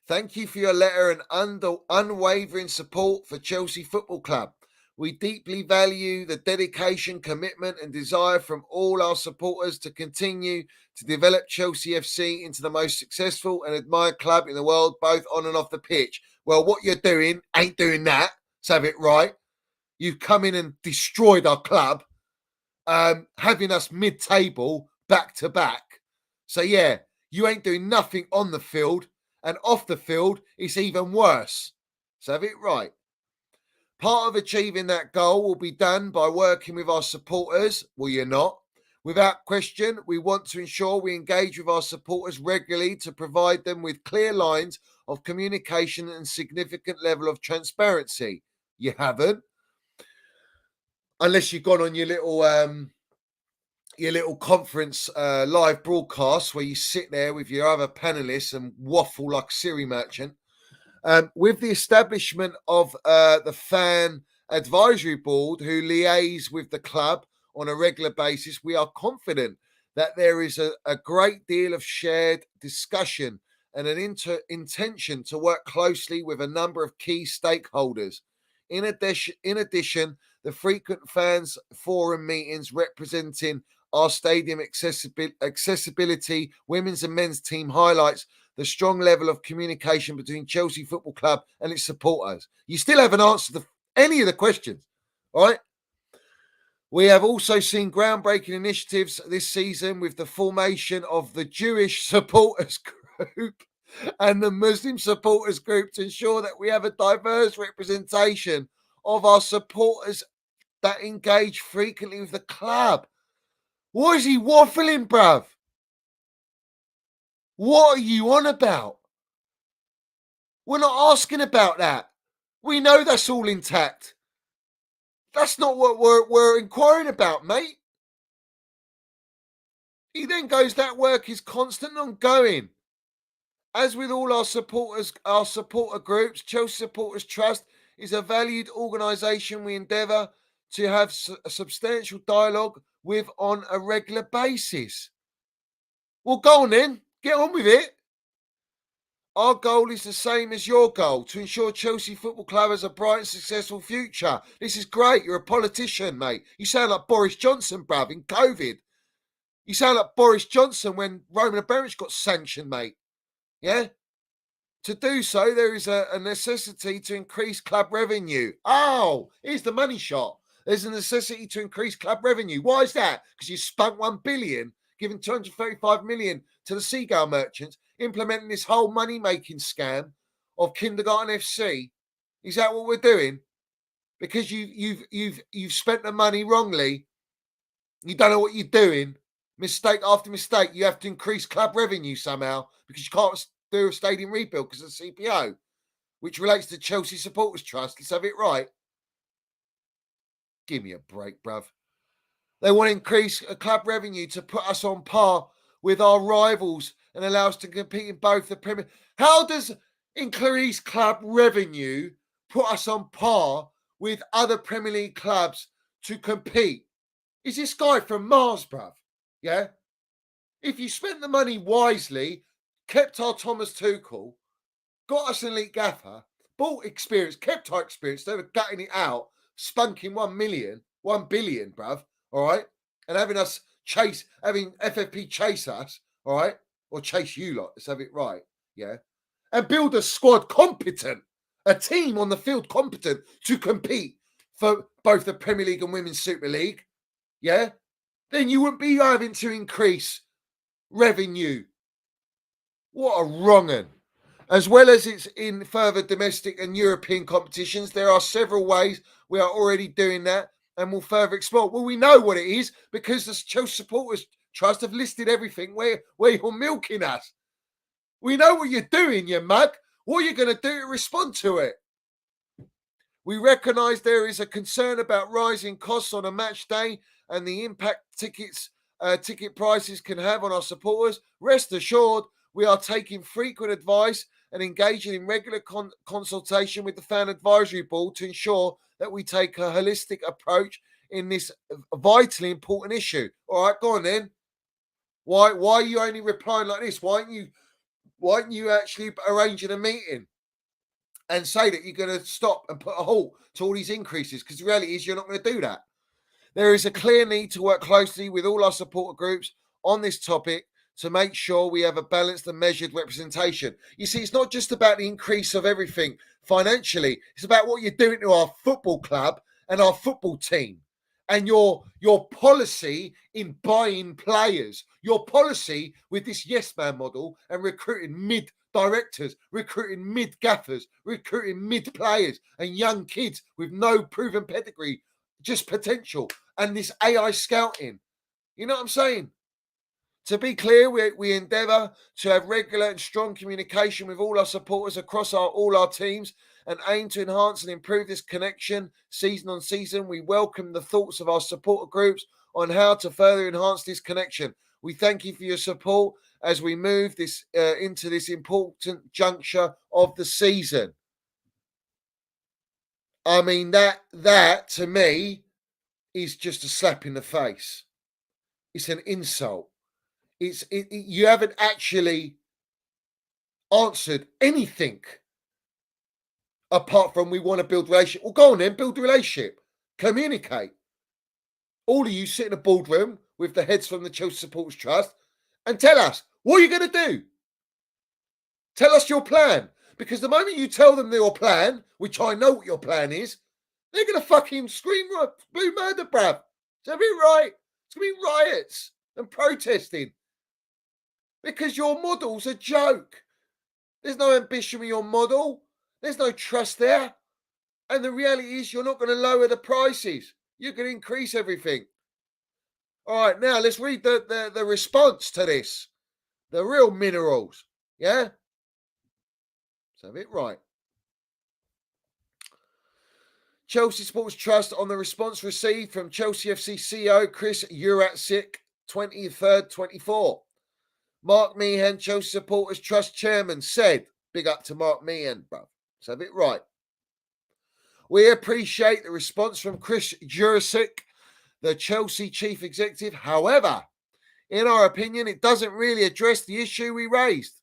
Thank you for your letter and unwavering support for Chelsea Football Club. We deeply value the dedication, commitment and desire from all our supporters to continue to develop Chelsea FC into the most successful and admired club in the world, both on and off the pitch. Well, what you're doing ain't doing that. So have it right. You've come in and destroyed our club, having us mid-table back to back. So yeah, you ain't doing nothing on the field, and off the field, it's even worse. So have it right. Part of achieving that goal will be done by working with our supporters. Well, you're not. Without question, we want to ensure we engage with our supporters regularly to provide them with clear lines of communication and significant level of transparency. You haven't. Unless you've gone on your little conference live broadcast where you sit there with your other panelists and waffle like a Siri merchant. With the establishment of the fan advisory board who liaise with the club on a regular basis, we are confident that there is a great deal of shared discussion and an intention to work closely with a number of key stakeholders. In addition, the frequent fans forum meetings representing our stadium accessibility, women's and men's team highlights the strong level of communication between Chelsea Football Club and its supporters. You still haven't answered any of the questions, all right? We have also seen groundbreaking initiatives this season with the formation of the Jewish supporters group and the Muslim supporters group to ensure that we have a diverse representation of our supporters that engage frequently with the club. What is he waffling, bruv? What are you on about? We're not asking about that. We know that's all intact. That's not what we're inquiring about, mate. He then goes, that work is constant and ongoing. As with all our supporters, our supporter groups, Chelsea Supporters Trust is a valued organisation we endeavour to have a substantial dialogue with on a regular basis. Well, go on then. Get on with it. Our goal is the same as your goal, to ensure Chelsea Football Club has a bright and successful future. This is great. You're a politician, mate. You sound like Boris Johnson, bruv, in COVID. You sound like Boris Johnson when Roman Abramovich got sanctioned, mate. Yeah? To do so, there is a necessity to increase club revenue. Oh, here's the money shot. There's a necessity to increase club revenue. Why is that? Because you spunk 1 billion, giving 235 million to the Seagull merchants, implementing this whole money-making scam of Kindergarten FC. Is that what we're doing? Because you've spent the money wrongly. You don't know what you're doing. Mistake after mistake. You have to increase club revenue somehow because you can't do a stadium rebuild because of the CPO, which relates to Chelsea Supporters Trust. Let's have it right. Give me a break, bruv. They want to increase club revenue to put us on par with our rivals and allow us to compete in both the Premier. How does increased club revenue put us on par with other Premier League clubs to compete? Is this guy from Mars, bruv? Yeah? If you spent the money wisely, kept our Thomas Tuchel, got us an elite gaffer, bought experience, kept our experience, instead of gutting it out, spunking 1 billion, bruv, all right? And having FFP chase us, all right? Or chase you lot, let's have it right, yeah? And build a squad competent, a team on the field competent to compete for both the Premier League and Women's Super League, yeah? then you wouldn't be having to increase revenue. What a wrong un. As well as it's in further domestic and European competitions, there are several ways we are already doing that and will further explore. Well, we know what it is because the Chelsea Supporters Trust have listed everything where you're milking us. We know what you're doing, you mug. What are you going to do to respond to it? We recognise there is a concern about rising costs on a match day and the impact ticket prices can have on our supporters. Rest assured, we are taking frequent advice and engaging in regular consultation with the Fan Advisory Board to ensure that we take a holistic approach in this vitally important issue. All right, go on then. Why are you only replying like this? Why aren't you actually arranging a meeting and say that you're going to stop and put a halt to all these increases? Because the reality is you're not going to do that. There is a clear need to work closely with all our supporter groups on this topic to make sure we have a balanced and measured representation. You see, it's not just about the increase of everything financially. It's about what you're doing to our football club and our football team. And your policy in buying players, your policy with this yes man model and recruiting mid-directors, recruiting mid-gaffers, recruiting mid-players and young kids with no proven pedigree, just potential, and this AI scouting. You know what I'm saying? To be clear, we endeavour to have regular and strong communication with all our supporters across all our teams and aim to enhance and improve this connection season on season. We welcome the thoughts of our supporter groups on how to further enhance this connection. We thank you for your support as we move this into this important juncture of the season. I mean, that to me is just a slap in the face. It's an insult. You haven't actually answered anything apart from we want to build relationship. Well, go on then, build a relationship. Communicate. All of you sit in a boardroom with the heads from the Chelsea Supporters Trust and tell us, what are you going to do? Tell us your plan. Because the moment you tell them your plan, which I know what your plan is, they're going to fucking scream blue murder, bruv. Is that right? It's going to be riots and protesting. Because your model's a joke. There's no ambition with your model. There's no trust there. And the reality is you're not going to lower the prices. You're going to increase everything. All right, now let's read the response to this. The real minerals. Yeah? Let's have it right. Chelsea Sports Trust on the response received from Chelsea FC CEO Chris Juracek, 23rd, 24. Mark Meehan, Chelsea Supporters Trust Chairman, said, big up to Mark Meehan, bro. Let's have it right. We appreciate the response from Chris Juracek, the Chelsea Chief Executive. However, in our opinion, it doesn't really address the issue we raised,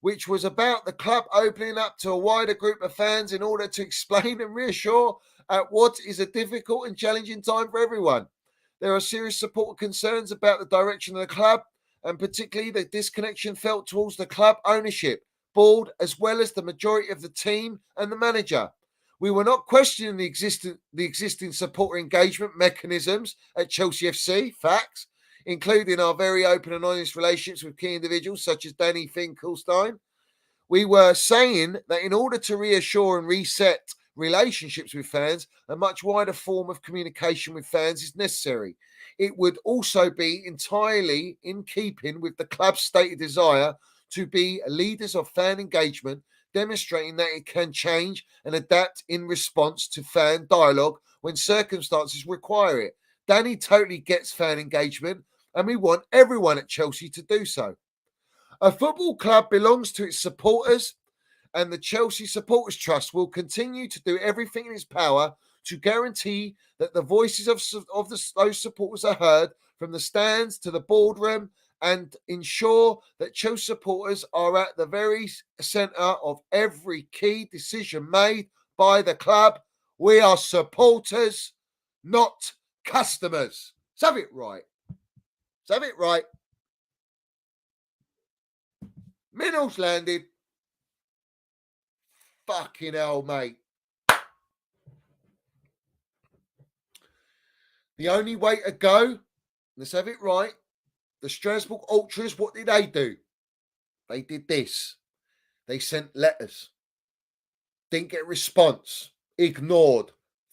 which was about the club opening up to a wider group of fans in order to explain and reassure at what is a difficult and challenging time for everyone. There are serious support concerns about the direction of the club, and particularly the disconnection felt towards the club ownership, board, as well as the majority of the team and the manager. We were not questioning the existing supporter engagement mechanisms at Chelsea FC, facts, including our very open and honest relationships with key individuals such as Danny Finkelstein. We were saying that in order to reassure and reset relationships with fans, a much wider form of communication with fans is necessary. It would also be entirely in keeping with the club's stated desire to be leaders of fan engagement, demonstrating that it can change and adapt in response to fan dialogue when circumstances require it. Danny totally gets fan engagement, and we want everyone at Chelsea to do so. A football club belongs to its supporters, and the Chelsea Supporters Trust will continue to do everything in its power to guarantee that the voices of those supporters are heard from the stands to the boardroom, and ensure that Chelsea supporters are at the very centre of every key decision made by the club. We are supporters, not customers. Let's have it right. Let's have it right. Minerals landed. Fucking hell, mate. The only way to go Let's have it right. The Strasbourg Ultras, what did they do? They did this. They sent letters. Didn't get a response. Ignored.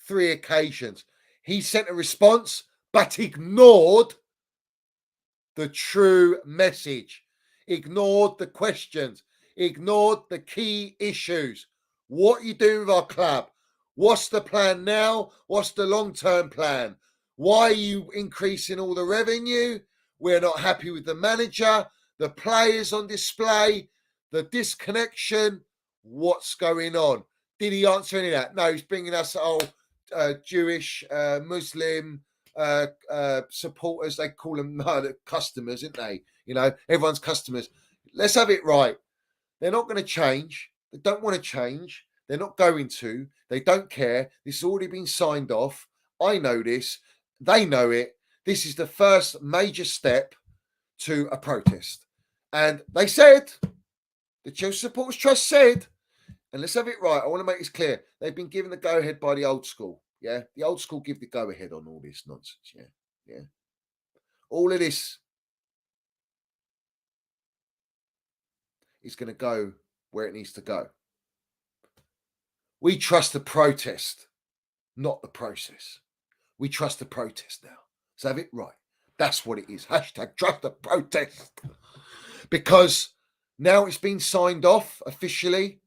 3 occasions. He sent a response, but ignored the true message. Ignored the questions. Ignored the key issues. What are you doing with our club? What's the plan now? What's the long-term plan? Why are you increasing all the revenue? We're not happy with the manager, the players on display, the disconnection. What's going on? Did he answer any of that? No, he's bringing us Jewish, Muslim supporters. They call them customers, aren't they? You know, everyone's customers. Let's have it right. They're not going to change. They don't want to change. They're not going to. They don't care. This has already been signed off. I know this. They know it. This is the first major step to a protest. And they said, the Chelsea Supporters Trust said, and let's have it right. I want to make this clear. They've been given the go-ahead by the old school. Yeah. The old school give the go-ahead on all this nonsense. Yeah. Yeah. All of this is going to go where it needs to go. We trust the protest, not the process. We trust the protest now. Let's have it right. That's what it is. Hashtag trust the protest. Because now it's been signed off officially.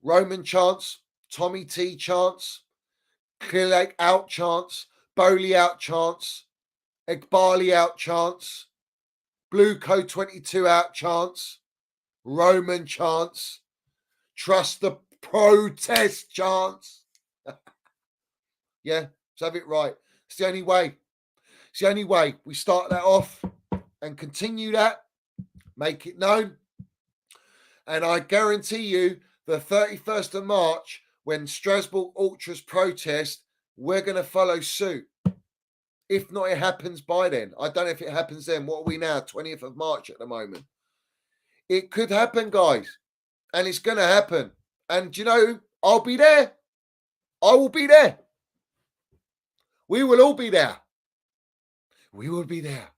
Roman chants, Tommy T chants, Clear Lake out chants, Bowley out chants, Egbali out chants, Blue Code 22 out chants, Roman chants, trust the protest chants. Yeah, let's have it right. It's the only way. It's the only way. We start that off and continue that, make it known. And I guarantee you, the 31st of March, when Strasbourg Ultras protest, we're going to follow suit. If not, it happens by then. I don't know if it happens then. What are we now? 20th of March at the moment. It could happen, guys. And it's going to happen. And you know, I'll be there. I will be there. We will all be there. We will be there.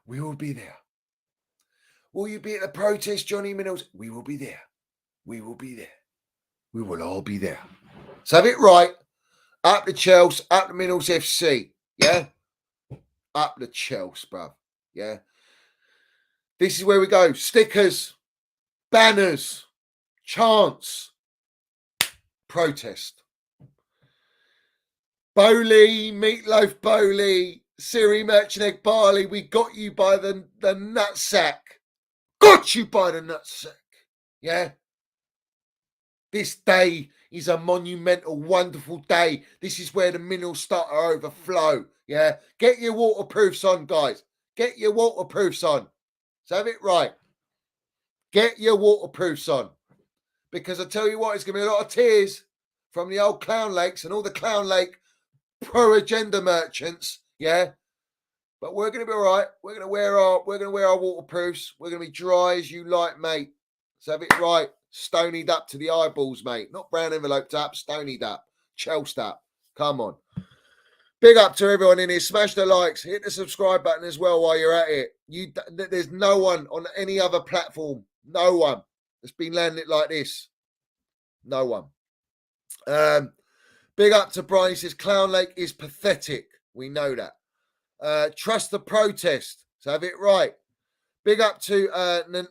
We will be there. Will you be at the protest, Johnny Minnells? We will be there. We will be there. We will all be there. So have it right. Up the Chelsea, up the Minnells FC. Yeah? Up the Chelsea, bruv. Yeah? This is where we go. Stickers, banners, chants, protest. Bowley, Meatloaf Bowley, Siri Merchant Egbali, we got you by the nutsack. Got you by the nutsack. Yeah? This day is a monumental, wonderful day. This is where the minerals start to overflow. Yeah? Get your waterproofs on, guys. Get your waterproofs on. So have it right. Get your waterproofs on. Because I tell you what, it's going to be a lot of tears from the old Clown Lakes and all the Clown Lake pro-agenda merchants. Yeah? But we're going to be all right. We're going to wear our waterproofs. We're going to be dry as you like, mate. So have it right. Stonied up to the eyeballs, mate. Not brown enveloped up, stonied up. Chelsea up. Come on. Big up to everyone in here. Smash the likes. Hit the subscribe button as well while you're at it. There's no one on any other platform. No one that's been landing it like this. No one. Big up to Brian. He says, Clown Lake is pathetic. We know that. Trust the protest. So have it right. Big up to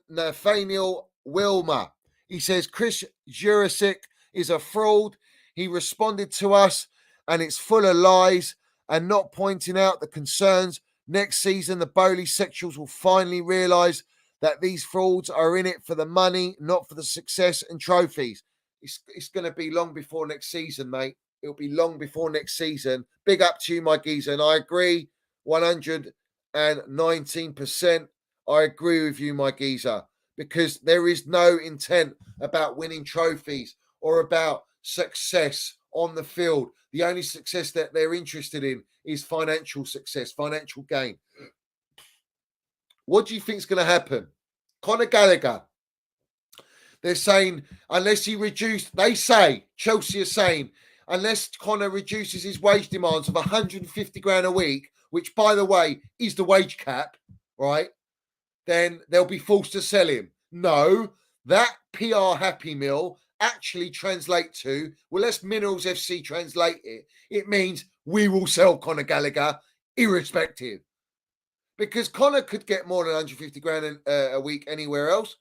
Nathaniel Wilmer. He says, Chris Jurasic is a fraud. He responded to us and it's full of lies and not pointing out the concerns. Next season, the Bowley Sexuals will finally realise that these frauds are in it for the money, not for the success and trophies. It's going to be long before next season, mate. It'll be long before next season. Big up to you, my geezer. And I agree 119%. I agree with you, my geezer, because there is no intent about winning trophies or about success on the field. The only success that they're interested in is financial success, financial gain. What do you think is going to happen? Conor Gallagher, they're saying, unless he reduced, they say, Chelsea are saying, unless Conor reduces his wage demands of 150 grand a week which, by the way, is the wage cap, right, then they'll be forced to sell him. No, that PR Happy Meal actually translate to, well, let's Minerals FC translate it. It means we will sell Conor Gallagher irrespective. Because Conor could get more than 150 grand a week anywhere else,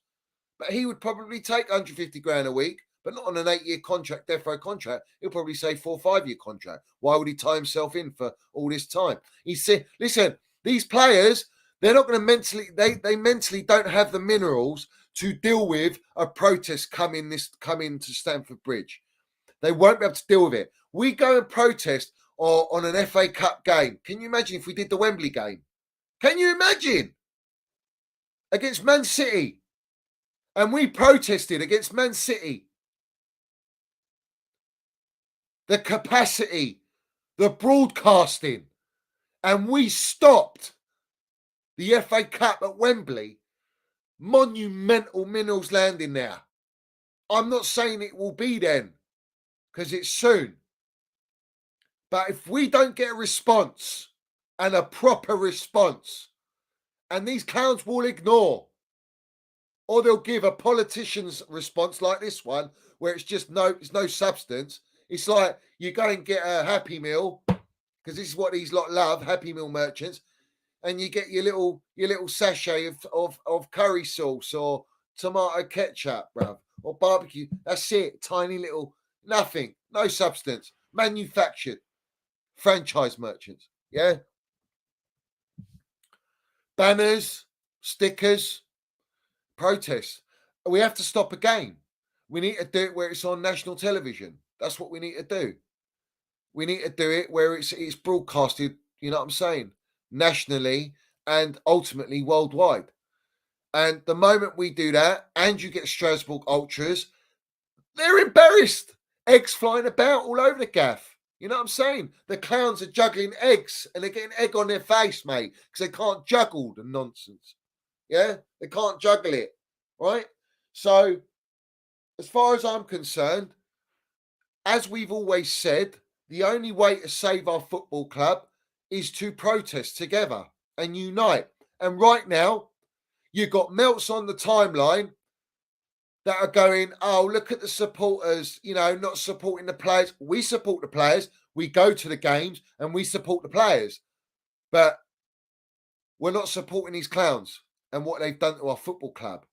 but he would probably take 150 grand a week, but not on an 8-year contract, death row contract. He'll probably say 4 or 5-year contract. Why would he tie himself in for all this time? He said, listen, these players, they're not going to mentally, they mentally don't have the minerals to deal with a protest coming to Stamford Bridge. They won't be able to deal with it. We go and protest on an FA Cup game. Can you imagine if we did the Wembley game? Can you imagine? Against Man City. And we protested against Man City. The capacity, the broadcasting. And we stopped the FA Cup at Wembley. Monumental Minerals landing there. I'm not saying it will be then, because it's soon. But if we don't get a response, and a proper response, and these clowns will ignore, or they'll give a politician's response like this one, where it's just it's no substance. It's like you go and get a Happy Meal, because this is what these lot love, Happy Meal merchants, and you get your little sachet of curry sauce or tomato ketchup, bruv, or barbecue. That's it. Tiny little, nothing, no substance, manufactured, franchise merchants. Yeah. Banners, stickers, protests. We have to stop a game. We need to do it where it's on national television. That's what we need to do. We need to do it where it's broadcasted, you know what I'm saying, nationally and ultimately worldwide. And the moment we do that, and you get Strasbourg Ultras, they're embarrassed. Eggs flying about all over the gaff. You know what I'm saying? The clowns are juggling eggs and they're getting egg on their face, mate, because they can't juggle the nonsense. Yeah? They can't juggle it, right? So, as far as I'm concerned, as we've always said, the only way to save our football club is to protest together and unite. And right now, you've got melts on the timeline that are going, oh, look at the supporters, you know, not supporting the players. We support the players. We go to the games and we support the players. But we're not supporting these clowns and what they've done to our football club.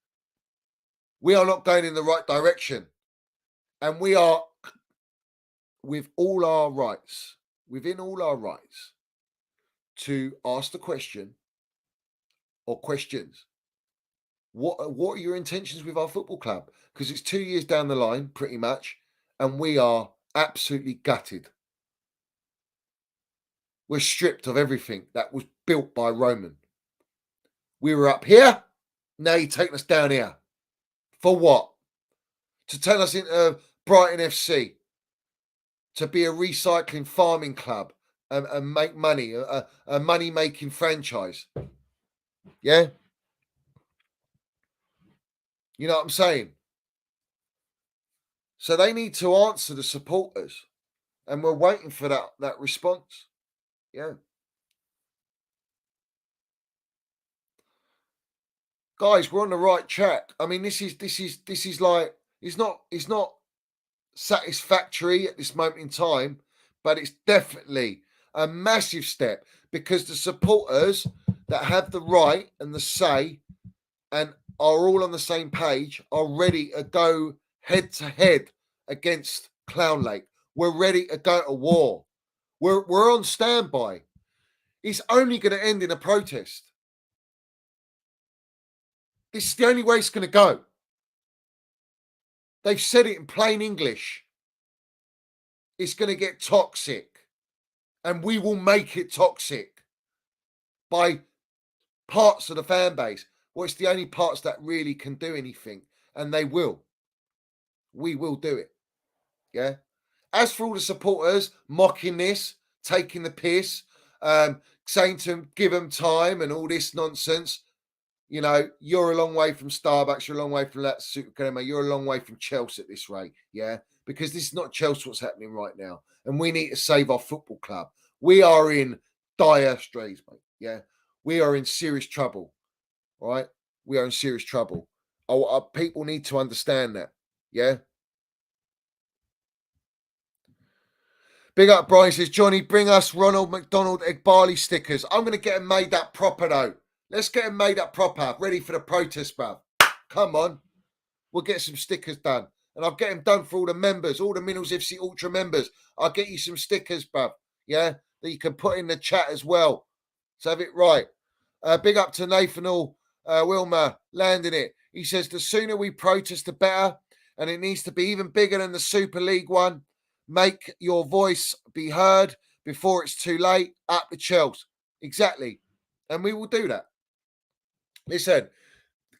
We are not going in the right direction. And we are, with all our rights, within all our rights, to ask the question or questions. What are your intentions with our football club? Because it's 2 years down the line, pretty much, and we are absolutely gutted. We're stripped of everything that was built by Roman. We were up here, now you're taking us down here. For what? To turn us into Brighton FC, to be a recycling farming club and make money, a money-making franchise. Yeah? You know what I'm saying? So they need to answer the supporters. And we're waiting for that response. Yeah. Guys, we're on the right track. I mean, this is like, it's not satisfactory at this moment in time, but it's definitely a massive step, because the supporters that have the right and the say and are all on the same page are ready to go head to head against Clown Lake. We're ready to go to war. We're on standby. It's only going to end in a protest. This is the only way it's going to go. They've said it in plain English. It's going to get toxic. And we will make it toxic by parts of the fan base. Well, it's the only parts that really can do anything. And they will. We will do it. Yeah. As for all the supporters mocking this, taking the piss, saying to them, give them time and all this nonsense, you know, you're a long way from Starbucks, you're a long way from that Super Crema, you're a long way from Chelsea at this rate, yeah? Because this is not Chelsea what's happening right now. And we need to save our football club. We are in dire straits, mate. Yeah, we are in serious trouble. All right, we are in serious trouble. People need to understand that. Yeah. Big up, Brian says, Johnny, bring us Ronald McDonald Egg Barley stickers. I'm going to get them made up proper, though. Let's get them made up proper, ready for the protest, bruv. Come on. We'll get some stickers done. And I'll get them done for all the members, all the Minerals FC Ultra members. I'll get you some stickers, bruv. Yeah, that you can put in the chat as well. So have it right. Big up to Nathanal Wilmer landing it. He says, the sooner we protest, the better. And it needs to be even bigger than the Super League one. Make your voice be heard before it's too late. Up the Chelsea. Exactly. And we will do that. Listen,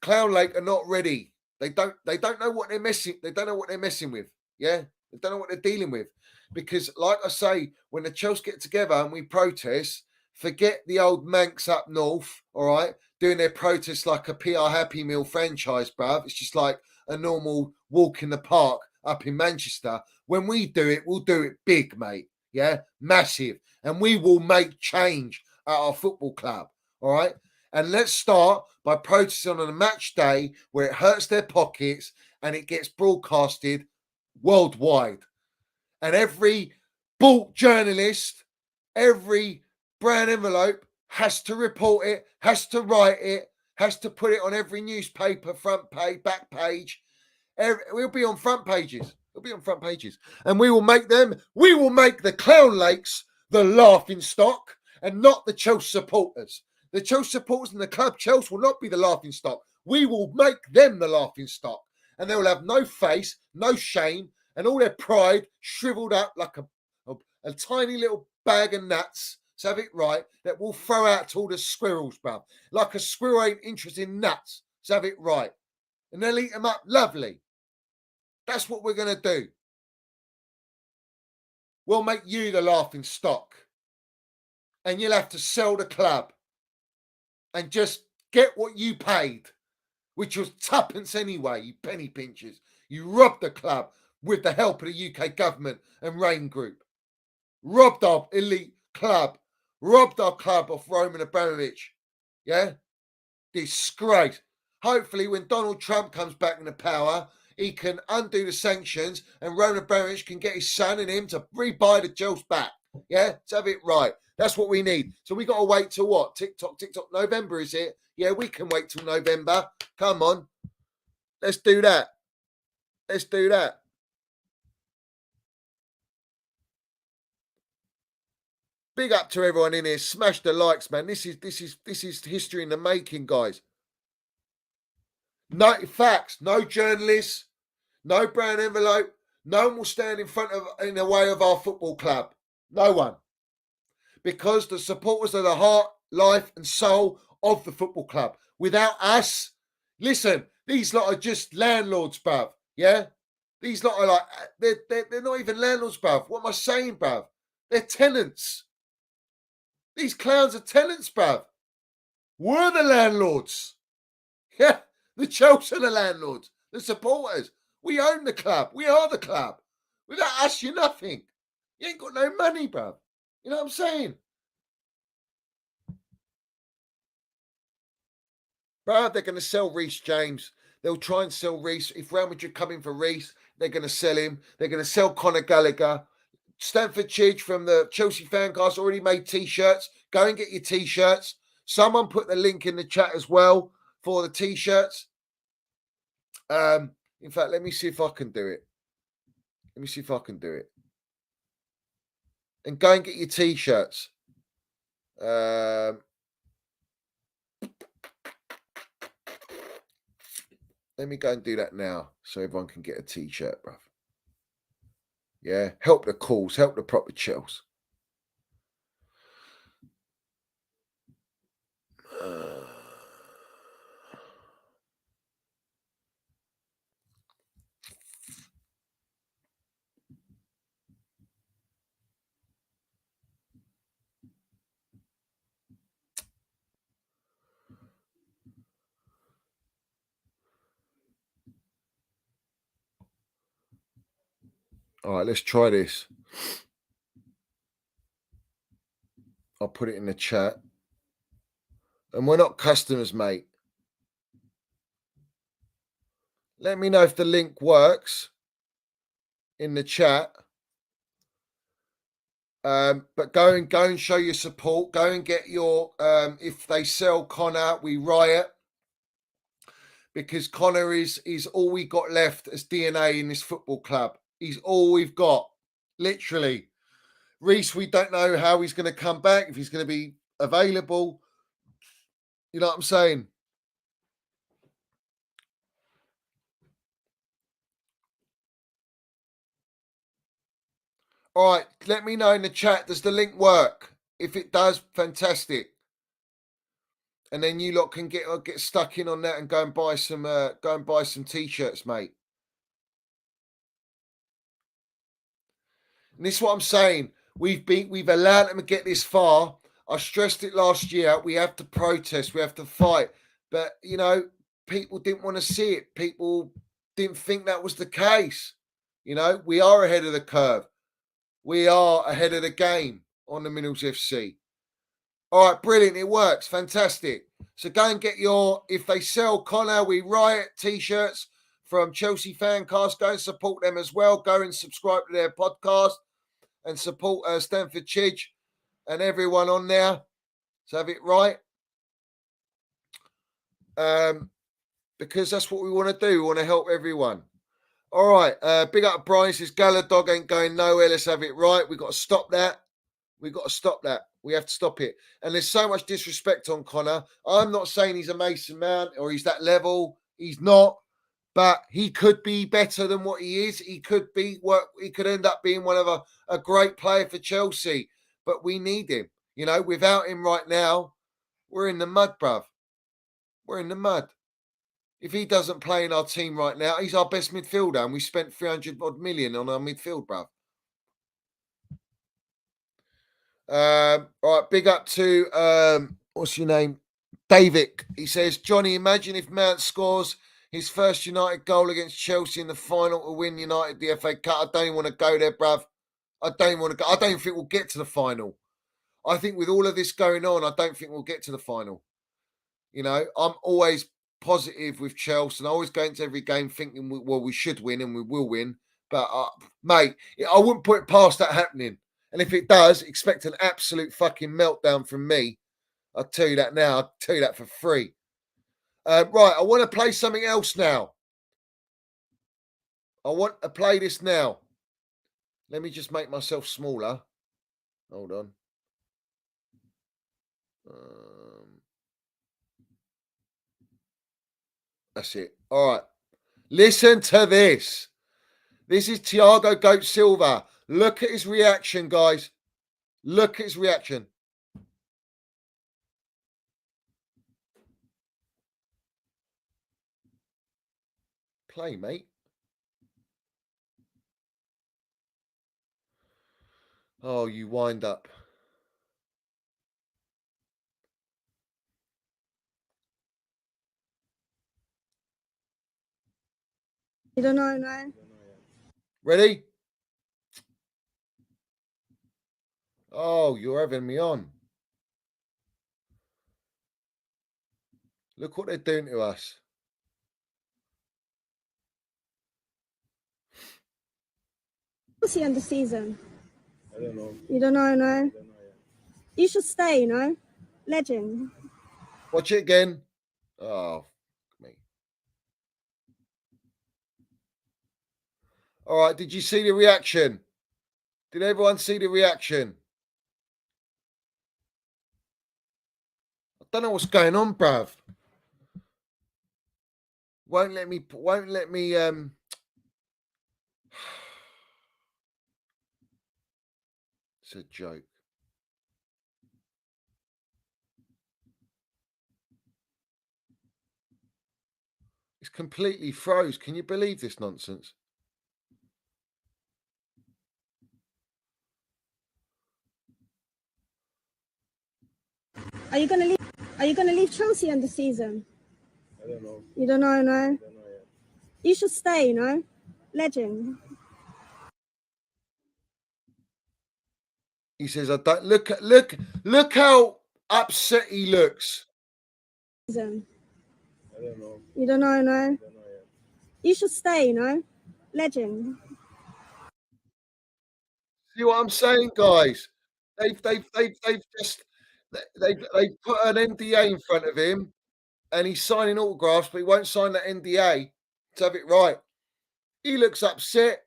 Clown Lake are not ready. They don't know what they're messing. They don't know what they're messing with. Yeah. They don't know what they're dealing with. Because, like I say, when the Chelsea get together and we protest, forget the old Manx up north, all right, doing their protests like a PR Happy Meal franchise, bruv. It's just like a normal walk in the park up in Manchester. When we do it, we'll do it big, mate. Yeah, massive. And we will make change at our football club, all right? And let's start by protesting on a match day where it hurts their pockets and it gets broadcasted worldwide. And every bought journalist, every brown envelope has to report it, has to write it, has to put it on every newspaper, front page, back page. We'll be on front pages. We'll be on front pages. And we will make the Clown Lakes the laughing stock and not the Chelsea supporters. The Chelsea supporters and the club Chelsea will not be the laughing stock. We will make them the laughing stock. And they will have no face, no shame, and all their pride shriveled up like a tiny little bag of nuts. So have it right, that we'll throw out to all the squirrels, bruv. Like a squirrel ain't interested in nuts. So have it right. And they'll eat them up lovely. That's what we're going to do. We'll make you the laughing stock. And you'll have to sell the club. And just get what you paid. Which was tuppence anyway, you penny pinchers. You robbed the club with the help of the UK government and Rain Group. Robbed our elite club. Robbed our club of Roman Abramovich. Yeah? Disgrace. Hopefully when Donald Trump comes back into power, he can undo the sanctions and Roman Abramovich can get his son and him to rebuy the Chelsea back. Yeah? Let's have it right. That's what we need. So we got to wait till what? TikTok, November, is it? Yeah, we can wait till November. Come on. Let's do that. Let's do that. Big up to everyone in here. Smash the likes, man. This is history in the making, guys. No facts, no journalists, no brown envelope. No one will stand in the way of our football club. No one. Because the supporters are the heart, life, and soul of the football club. Without us, listen, these lot are just landlords, bruv. Yeah? These lot are like, they're not even landlords, bruv. What am I saying, bruv? They're tenants. These clowns are tenants, bruv. We're the landlords. Yeah, the Chelsea are the landlords. The supporters. We own the club. We are the club. Without us, you're nothing. You ain't got no money, bruv. You know what I'm saying? Bruv, they're going to sell Reece James. They'll try and sell Reece. If Real Madrid come in for Reece, they're going to sell him. They're going to sell Conor Gallagher. Stanford Chidge from the Chelsea Fancast already made T-shirts. Go and get your T-shirts. Someone put the link in the chat as well for the T-shirts. In fact, let me see if I can do it. And go and get your T-shirts. Let me go and do that now so everyone can get a T-shirt, bruv. Yeah, help the cause, help the proper Chelsea. All right, let's try this. I'll put it in the chat. And we're not customers, mate. Let me know if the link works in the chat. But go and show your support. Go and get your if they sell Connor, we riot. Because Connor is all we got left as DNA in this football club. He's all we've got. Literally. Reece, we don't know how he's going to come back, if he's going to be available. You know what I'm saying? All right, let me know in the chat. Does the link work? If it does, fantastic. And then you lot can get stuck in on that and go and buy some t-shirts, mate. And this is what I'm saying. We've allowed them to get this far. I stressed it last year. We have to protest. We have to fight. But you know, people didn't want to see it. People didn't think that was the case. You know, we are ahead of the curve. We are ahead of the game on the Minerals FC. All right, brilliant. It works. Fantastic. So go and get your, if they sell Connor, we riot t-shirts from Chelsea Fancast. Go and support them as well. Go and subscribe to their podcast and support Stanford Chidge and everyone on there. So have it right. Because that's what we want to do. We want to help everyone. All right. Big up Brian says Galadog ain't going nowhere. Let's have it right. We've got to stop that. We've got to stop that. We have to stop it. And there's so much disrespect on Connor. I'm not saying he's a Mason Mount or he's that level. He's not. But he could be better than what he is. He could be he could end up being one of a great player for Chelsea. But we need him. You know, without him right now, we're in the mud, bruv. We're in the mud. If he doesn't play in our team right now, he's our best midfielder, and we spent 300 odd million on our midfield, bruv. All right, big up to what's your name? David. He says, Johnny, imagine if Mount scores his first United goal against Chelsea in the final to win United the FA Cup. I don't even want to go there, bruv. I don't even want to go. I don't think we'll get to the final. I think with all of this going on, I don't think we'll get to the final. You know, I'm always positive with Chelsea, and I always go into every game thinking, well, we should win and we will win. But, mate, I wouldn't put it past that happening. And if it does, expect an absolute fucking meltdown from me. I'll tell you that now. I'll tell you that for free. Right, I want to play something else now. I want to play this now. Let me just make myself smaller. Hold on. That's it. All right. Listen to this. This is Thiago Goat Silva. Look at his reaction, guys. Look at his reaction. Play, mate. Oh, you wind up. You don't know, no? Ready? Oh, you're having me on. Look what they're doing to us. What's the end of season? I don't know. You don't know, no? I don't know yet. You should stay, you know? Legend. Watch it again. Oh, me. All right. Did you see the reaction? Did everyone see the reaction? I don't know what's going on, bruv. Won't let me. It's a joke. It's completely froze. Can you believe this nonsense? Are you gonna leave? Are you gonna leave Chelsea end of season? I don't know. You don't know, no? I don't know yet. You should stay, you know? Legend. He says, I don't look how upset he looks. Season. I don't know. You don't know, no? I don't know yet. You should stay, you know? Legend. See what I'm saying, guys? They've just they've put an NDA in front of him, and he's signing autographs, but he won't sign that NDA to have it right. He looks upset.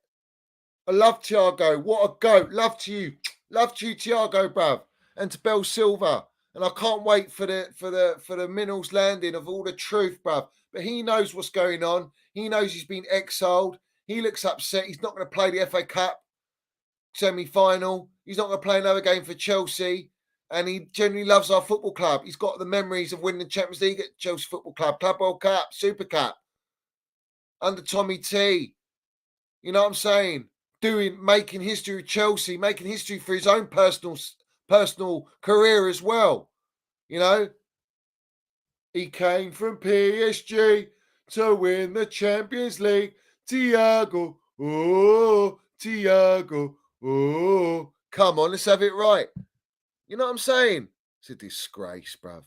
I love Thiago. What a goat. Love to you, Thiago, bruv, and to Bell Silver. And I can't wait for the Minerals landing of all the truth, bruv. But he knows what's going on. He knows he's been exiled. He looks upset. He's not going to play the FA Cup semi-final. He's not going to play another game for Chelsea. And he genuinely loves our football club. He's got the memories of winning the Champions League at Chelsea Football Club, Club World Cup, Super Cup, under Tommy T. You know what I'm saying? Making history with Chelsea, making history for his own personal career as well. You know? He came from PSG to win the Champions League. Thiago, oh, Thiago, oh. Come on, let's have it right. You know what I'm saying? It's a disgrace, bruv.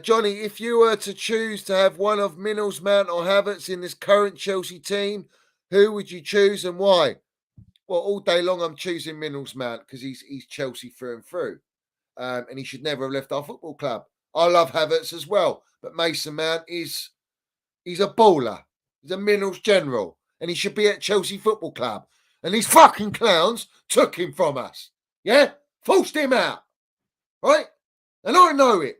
Johnny, if you were to choose to have one of Minerals, Mount or Havertz in this current Chelsea team, who would you choose and why? Well, all day long I'm choosing Minerals, Mount because he's Chelsea through and through. And he should never have left our football club. I love Havertz as well, but Mason Mount he's a baller. He's a Minerals general, and he should be at Chelsea Football Club. And these fucking clowns took him from us. Yeah? Forced him out. Right? And I know it.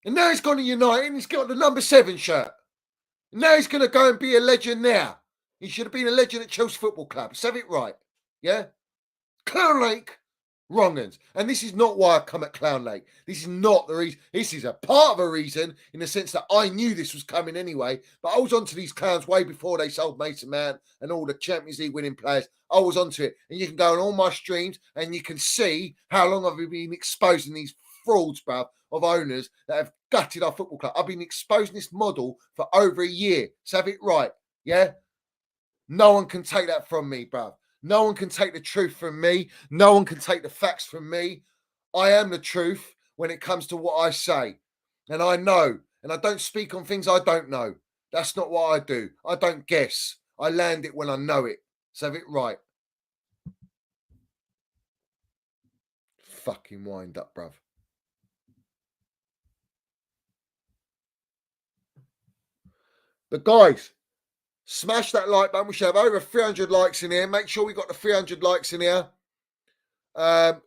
And now he's gone to United and he's got the number 7 shirt. And now he's going to go and be a legend there. He should have been a legend at Chelsea Football Club. Let's have it right. Yeah? Clown Lake, wrong uns. And this is not why I come at Clown Lake. This is not the reason. This is a part of a reason in the sense that I knew this was coming anyway. But I was onto these clowns way before they sold Mason Mount and all the Champions League winning players. I was onto it. And you can go on all my streams and you can see how long I've been exposing these frauds, bruv, of owners that have gutted our football club. I've been exposing this model for over a year. Let's have it right. Yeah? No one can take that from me, bruv. No one can take the truth from me. No one can take the facts from me. I am the truth when it comes to what I say. And I know. And I don't speak on things I don't know. That's not what I do. I don't guess. I land it when I know it. So have it right. Fucking wind up, bruv. But guys, smash that like button. We should have over 300 likes in here. Make sure we got the 300 likes in here.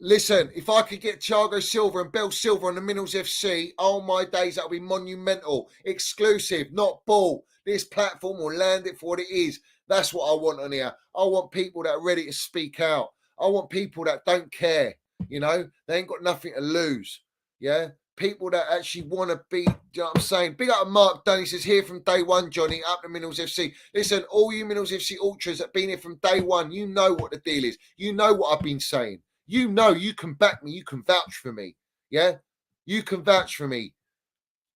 Listen, if I could get Thiago Silva and Bell Silva on the Minerals FC, oh my days, that'll be monumental. Exclusive, not ball. This platform will land it for what it is. That's what I want on here. I want people that are ready to speak out. I want people that don't care. You know, they ain't got nothing to lose. Yeah. People that actually want to be, you know what I'm saying? Big up to Mark Dunn. He says, here from day one, Johnny, up to Minerals FC. Listen, all you Minerals FC ultras that have been here from day one, you know what the deal is. You know what I've been saying. You know you can back me. You can vouch for me. Yeah? You can vouch for me.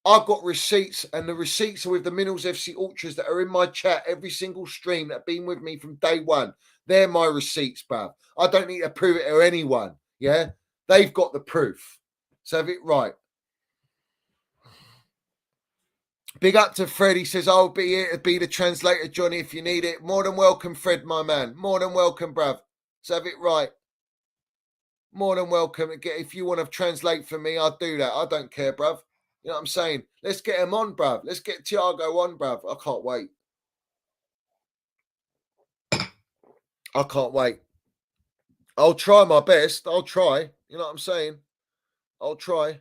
I've got receipts, and the receipts are with the Minerals FC ultras that are in my chat every single stream that have been with me from day one. They're my receipts, bruv. I don't need to prove it to anyone. Yeah? They've got the proof. So have it right. Big up to Fred. He says, I'll be here to be the translator, Johnny, if you need it. More than welcome, Fred, my man. More than welcome, bruv. So have it right. More than welcome. If you want to translate for me, I'll do that. I don't care, bruv. You know what I'm saying? Let's get him on, bruv. Let's get Thiago on, bruv. I can't wait. I can't wait. I'll try my best. I'll try. You know what I'm saying? I'll try.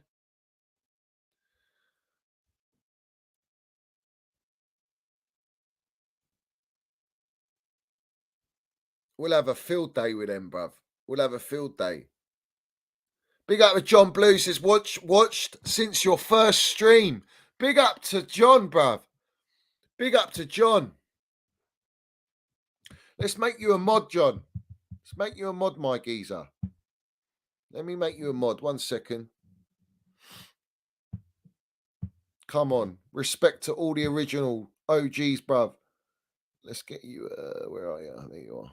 We'll have a field day with them, bruv. We'll have a field day. Big up to John Blue, says, watched since your first stream. Big up to John, bruv. Big up to John. Let's make you a mod, John. Let's make you a mod, my geezer. Let me make you a mod. 1 second. Come on. Respect to all the original OGs, bruv. Let's get you, where are you? There you are.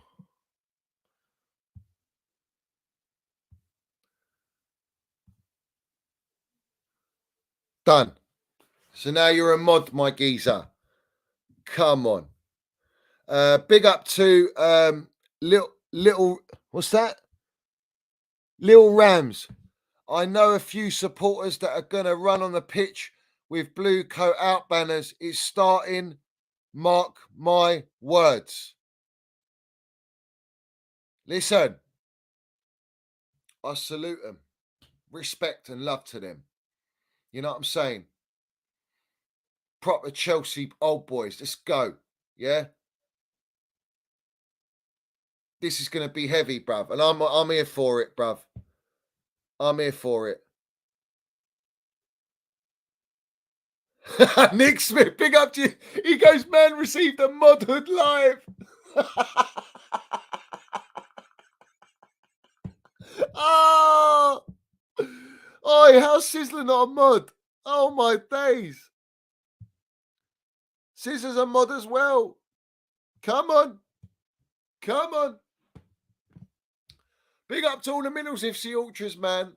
Done. So now you're a mod, my geezer. Come on. Big up to little what's that? Lil Rams. I know a few supporters that are going to run on the pitch with blue coat out banners. It's starting. Mark my words. Listen, I salute them. Respect and love to them. You know what I'm saying? Proper Chelsea old boys. Let's go. Yeah? This is going to be heavy, bruv. And I'm here for it, bruv. I'm here for it. Nick Smith, big up to you. He goes, man, received a modhood live. Oh, how's Sizzler not a mod? Oh, my days. Scissor's a mod as well. Come on. Come on. Big up to all the Minerals FC Ultras, man.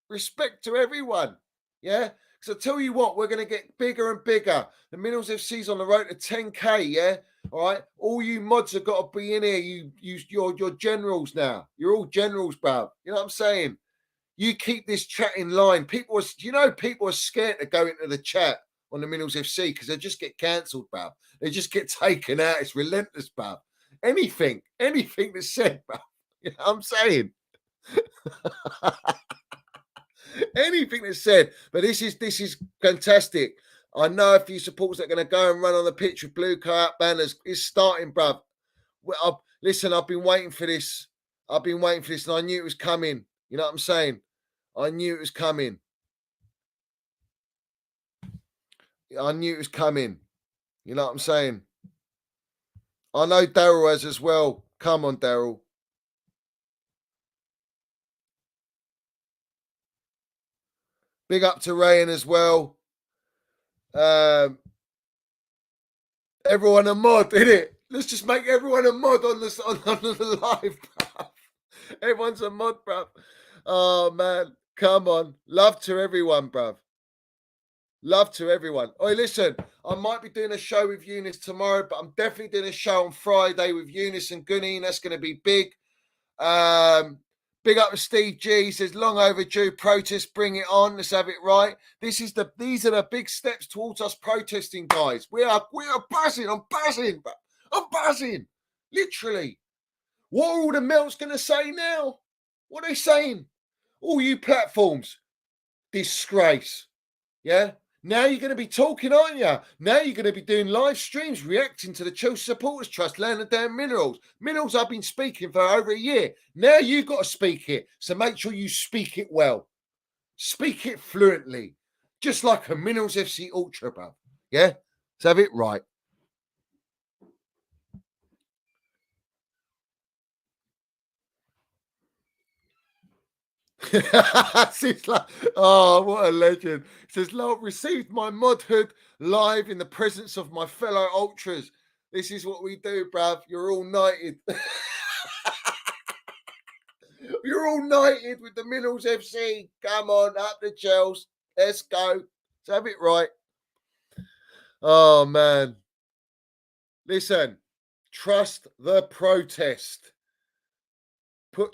Respect to everyone. Yeah? Because I tell you what, we're going to get bigger and bigger. The Minerals FC's on the road to 10K, yeah? All right? All you mods have got to be in here. You're generals now. You're all generals, bruv. You know what I'm saying? You keep this chat in line. People are scared to go into the chat on the Minerals FC because they just get cancelled, bruv. They just get taken out. It's relentless, bruv. Anything that's said, bruv. You know what I'm saying? Anything that's said, but this is fantastic. I know a few supporters that are going to go and run on the pitch with blue car banners. It's starting, bruv. Listen, I've been waiting for this. And I knew it was coming. You know what I'm saying? I knew it was coming. I knew it was coming. You know what I'm saying? I know Daryl has as well. Come on, Daryl. Big up to Rayan as well. Everyone a mod, innit? Let's just make everyone a mod on the live, bruv. Everyone's a mod, bruv. Oh, man. Come on. Love to everyone, bruv. Love to everyone. Oh, listen, I might be doing a show with Eunice tomorrow, but I'm definitely doing a show on Friday with Eunice and Gunny. That's going to be big. Big up to Steve G. He says, long overdue protest, bring it on. Let's have it right. These are the big steps towards us protesting, guys. We are buzzing. I'm buzzing. Literally. What are all the melts going to say now? What are they saying? All you platforms. Disgrace. Yeah? Now you're going to be talking, aren't you? Now you're going to be doing live streams reacting to the Chelsea Supporters Trust, Land of Damn Minerals. Minerals I've been speaking for over a year. Now you've got to speak it. So make sure you speak it well. Speak it fluently. Just like a Minerals FC Ultra, bro. Yeah? Let's have it right. Oh, what a legend. It says, Lord, received my modhood live in the presence of my fellow ultras. This is what we do, bruv. You're all knighted. You're all knighted with the Minerals FC. Come on, up the Chelsea. Let's go. Let's have it right. Oh, man. Listen, trust the protest.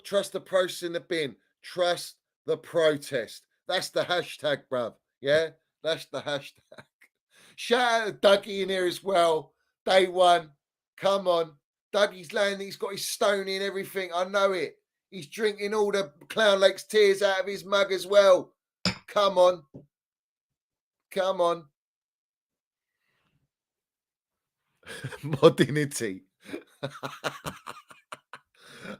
Trust the protest in the bin. Trust the protest. That's the hashtag, bruv. Yeah, that's the hashtag. Shout out to Dougie in here as well. Day one. Come on. Dougie's landing. He's got his stone in everything. I know it. He's drinking all the Clown Lake's tears out of his mug as well. Come on. Come on. Modernity.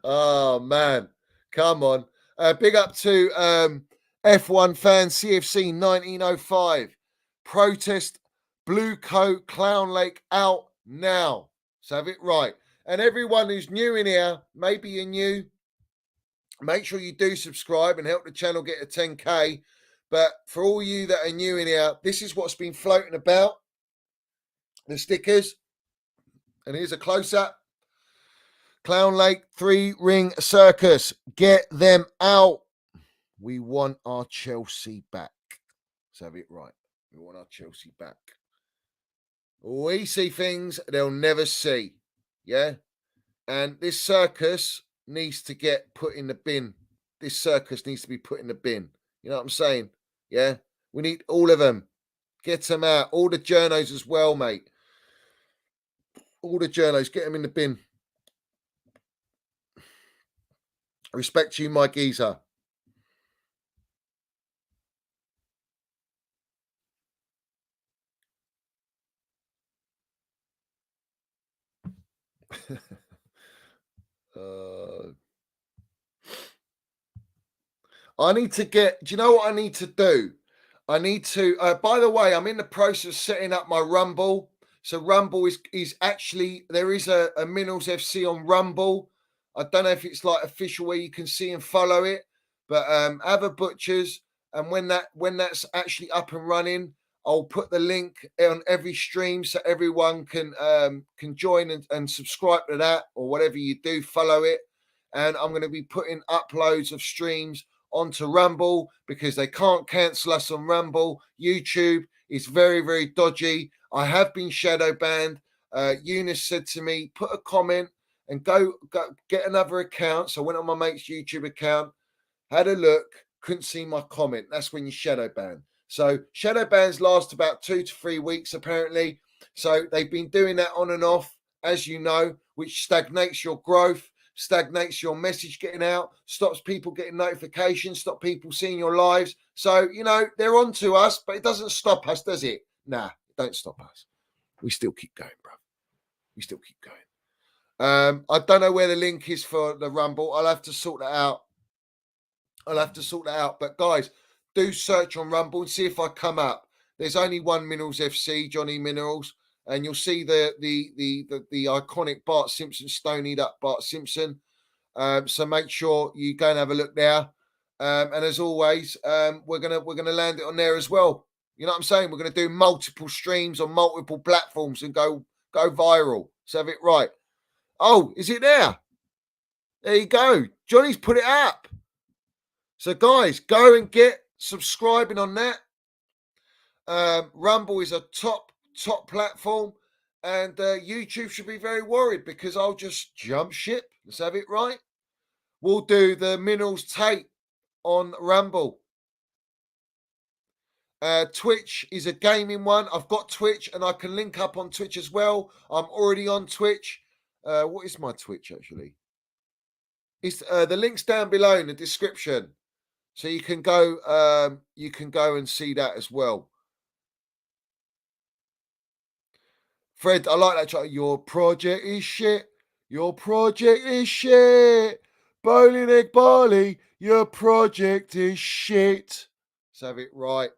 Oh, man. Come on. Big up to F1 fan CFC 1905. Protest Blue Coat Clown Lake out now. So have it right. And everyone who's new in here, maybe you're new, make sure you do subscribe and help the channel get to 10K. But for all you that are new in here, this is what's been floating about. The stickers. And here's a close-up. Clown Lake 3-ring circus. Get them out. We want our Chelsea back. Let's have it right. We want our Chelsea back. We see things they'll never see. Yeah. And this circus needs to get put in the bin. This circus needs to be put in the bin. You know what I'm saying? Yeah. We need all of them. Get them out. All the journos as well, mate. All the journos. Get them in the bin. Respect to you, my geezer. I need to get, do you know what I need to do? I need to, by the way, I'm in the process of setting up my Rumble. So Rumble is actually, there is a Minerals FC on Rumble. I don't know if it's like official where you can see and follow it, but have a Butchers. And when that's actually up and running, I'll put the link on every stream so everyone can join and subscribe to that, or whatever you do, follow it. And I'm going to be putting uploads of streams onto Rumble because they can't cancel us on Rumble. YouTube is very, very dodgy. I have been shadow banned. Eunice said to me, put a comment and go get another account. So I went on my mate's YouTube account, had a look, couldn't see my comment. That's when you shadow ban. So shadow bans last about 2 to 3 weeks, apparently. So they've been doing that on and off, as you know, which stagnates your growth, stagnates your message getting out, stops people getting notifications, stop people seeing your lives. So, you know, they're on to us, but it doesn't stop us, does it? Nah, it don't stop us. We still keep going, bro. We still keep going. I don't know where the link is for the Rumble. I'll have to sort that out. But guys, do search on Rumble and see if I come up. There's only one Minerals FC, Johnny Minerals, and you'll see the iconic Bart Simpson, stonied up Bart Simpson. So make sure you go and have a look there. And as always, we're gonna land it on there as well. You know what I'm saying? We're gonna do multiple streams on multiple platforms and go viral. So have it right. Oh, is it there? There you go. Johnny's put it up. So guys, go and get subscribing on that. Rumble is a top platform, and YouTube should be very worried because I'll just jump ship. Let's have it right. We'll do the Minerals tape on Rumble. Twitch is a gaming one. I've got Twitch and I can link up on Twitch as well. I'm already on Twitch. What is my Twitch actually? It's the link's down below in the description. So you can go and see that as well. Fred, I like that. Your project is shit. Your project is shit. Bowling Egg Barley, your project is shit. Let's have it right.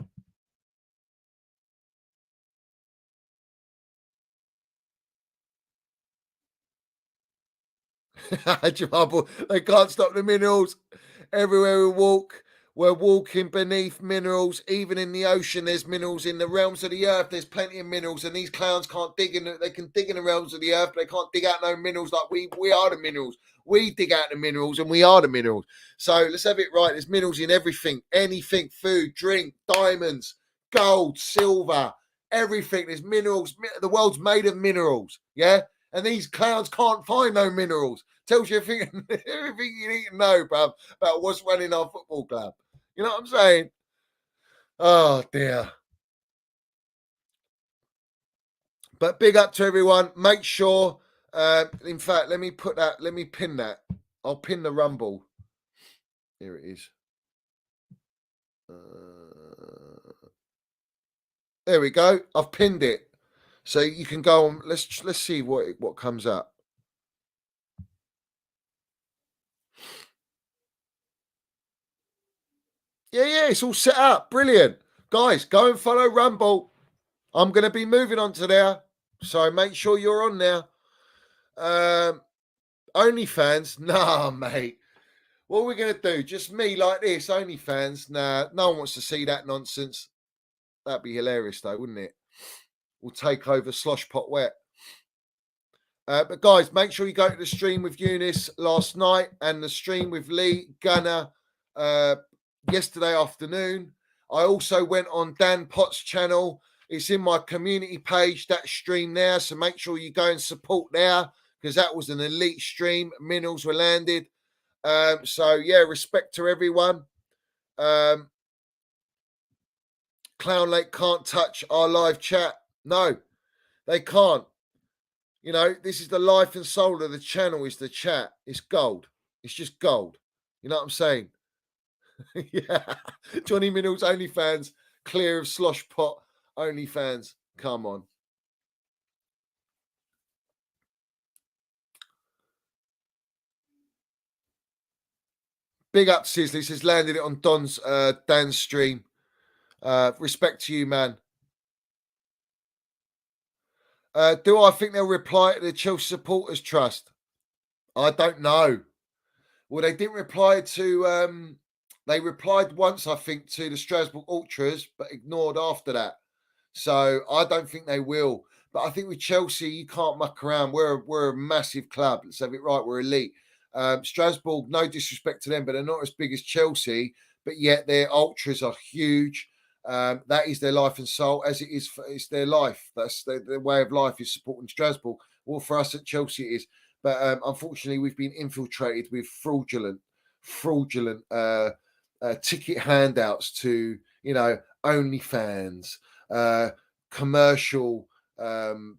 They can't stop the Minerals. Everywhere we walk, we're walking beneath Minerals. Even in the ocean, there's Minerals. In the realms of the earth, there's plenty of Minerals. And these clowns can't dig in. They can dig in the realms of the earth, but they can't dig out no Minerals like we are the Minerals. We dig out the Minerals, and we are the Minerals. So let's have it right. There's Minerals in everything. Anything, food, drink, diamonds, gold, silver, everything. There's Minerals. The world's made of Minerals. Yeah? And these clowns can't find no Minerals. Tells you everything you need to know, bruv, about what's running our football club. You know what I'm saying? Oh, dear. But big up to everyone. Make sure, in fact, let me pin that. I'll pin the Rumble. Here it is. There we go. I've pinned it. So you can go on. Let's see what comes up. Yeah, it's all set up. Brilliant. Guys, go and follow Rumble. I'm going to be moving on to there. So make sure you're on there. OnlyFans? Nah, mate. What are we going to do? Just me like this? OnlyFans? Nah, no one wants to see that nonsense. That'd be hilarious though, wouldn't it? We'll take over Slosh Pot Wet. But guys, make sure you go to the stream with Eunice last night and the stream with Lee Gunner yesterday afternoon. I also went on Dan Potts' channel. It's in my community page, that stream there. So make sure you go and support there because that was an elite stream. Minerals were landed. So, yeah, respect to everyone. Clown Lake can't touch our live chat. No, they can't. You know, this is the life and soul of the channel is the chat. It's gold. It's just gold. You know what I'm saying? Yeah. Johnny Minerals OnlyFans, clear of slosh pot OnlyFans. Come on. Big up Sizzly. Says landed it on Dan's stream. Respect to you, man. Do I think they'll reply to the Chelsea Supporters Trust? I don't know. Well, they didn't reply to. They replied once, I think, to the Strasbourg Ultras, but ignored after that. So I don't think they will. But I think with Chelsea, you can't muck around. We're a massive club. Let's have it right. We're elite. Strasbourg, no disrespect to them, but they're not as big as Chelsea. But yet their ultras are huge. That is their life and soul, as it is. It's their life. That's their way of life is supporting Strasbourg. Well, for us at Chelsea, it is. But unfortunately, we've been infiltrated with fraudulent ticket handouts to, you know, OnlyFans, commercial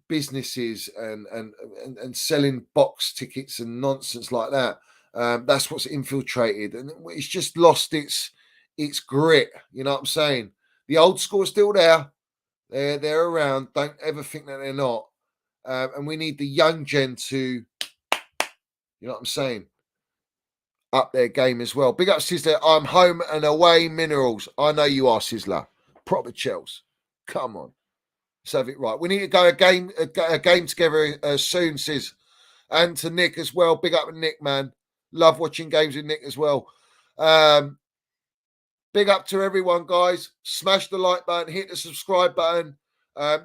businesses, and selling box tickets and nonsense like that. That's what's infiltrated, and it's just lost its grit. You know what I'm saying? The old school is still there. They're around. Don't ever think that they're not. And we need the young gen to, you know what I'm saying, up their game as well. Big up, Sizzler. I'm home and away, Minerals. I know you are, Sizzler. Proper Chels. Come on. Let's have it right. We need to go a game together soon, Sis. And to Nick as well. Big up to Nick, man. Love watching games with Nick as well. Big up to everyone, guys. Smash the like button. Hit the subscribe button.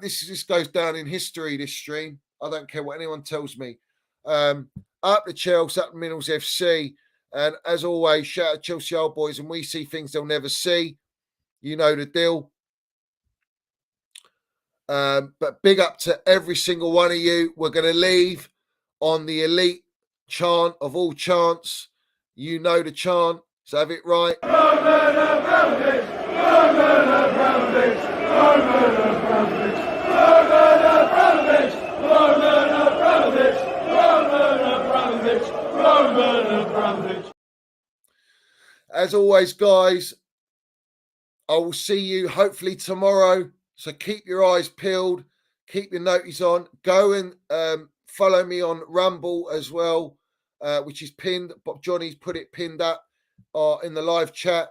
This goes down in history, this stream. I don't care what anyone tells me. Up the Chelsea, up the Minerals FC. And as always, shout out Chelsea Old Boys, and we see things they'll never see. You know the deal. But big up to every single one of you. We're going to leave on the elite chant of all chants. You know the chant, so have it right. Roman Abramovich, Roman Abramovich, Roman Abramovich, Roman Abramovich, Roman Abramovich, Roman Abramovich, Roman Abramovich. As always, guys, I will see you hopefully tomorrow. So keep your eyes peeled, keep your notice on. Go and follow me on Rumble as well, which is pinned. Bob Johnny's put it pinned up in the live chat.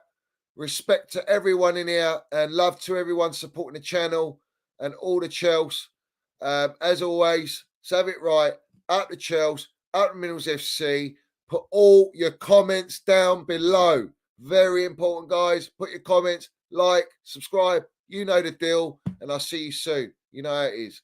Respect to everyone in here and love to everyone supporting the channel and all the Chels. As always, so have it right. Up the Chels, up the Minerals FC. Put all your comments down below. Very important, guys. Put your comments, like, subscribe. You know the deal. And I'll see you soon. You know how it is.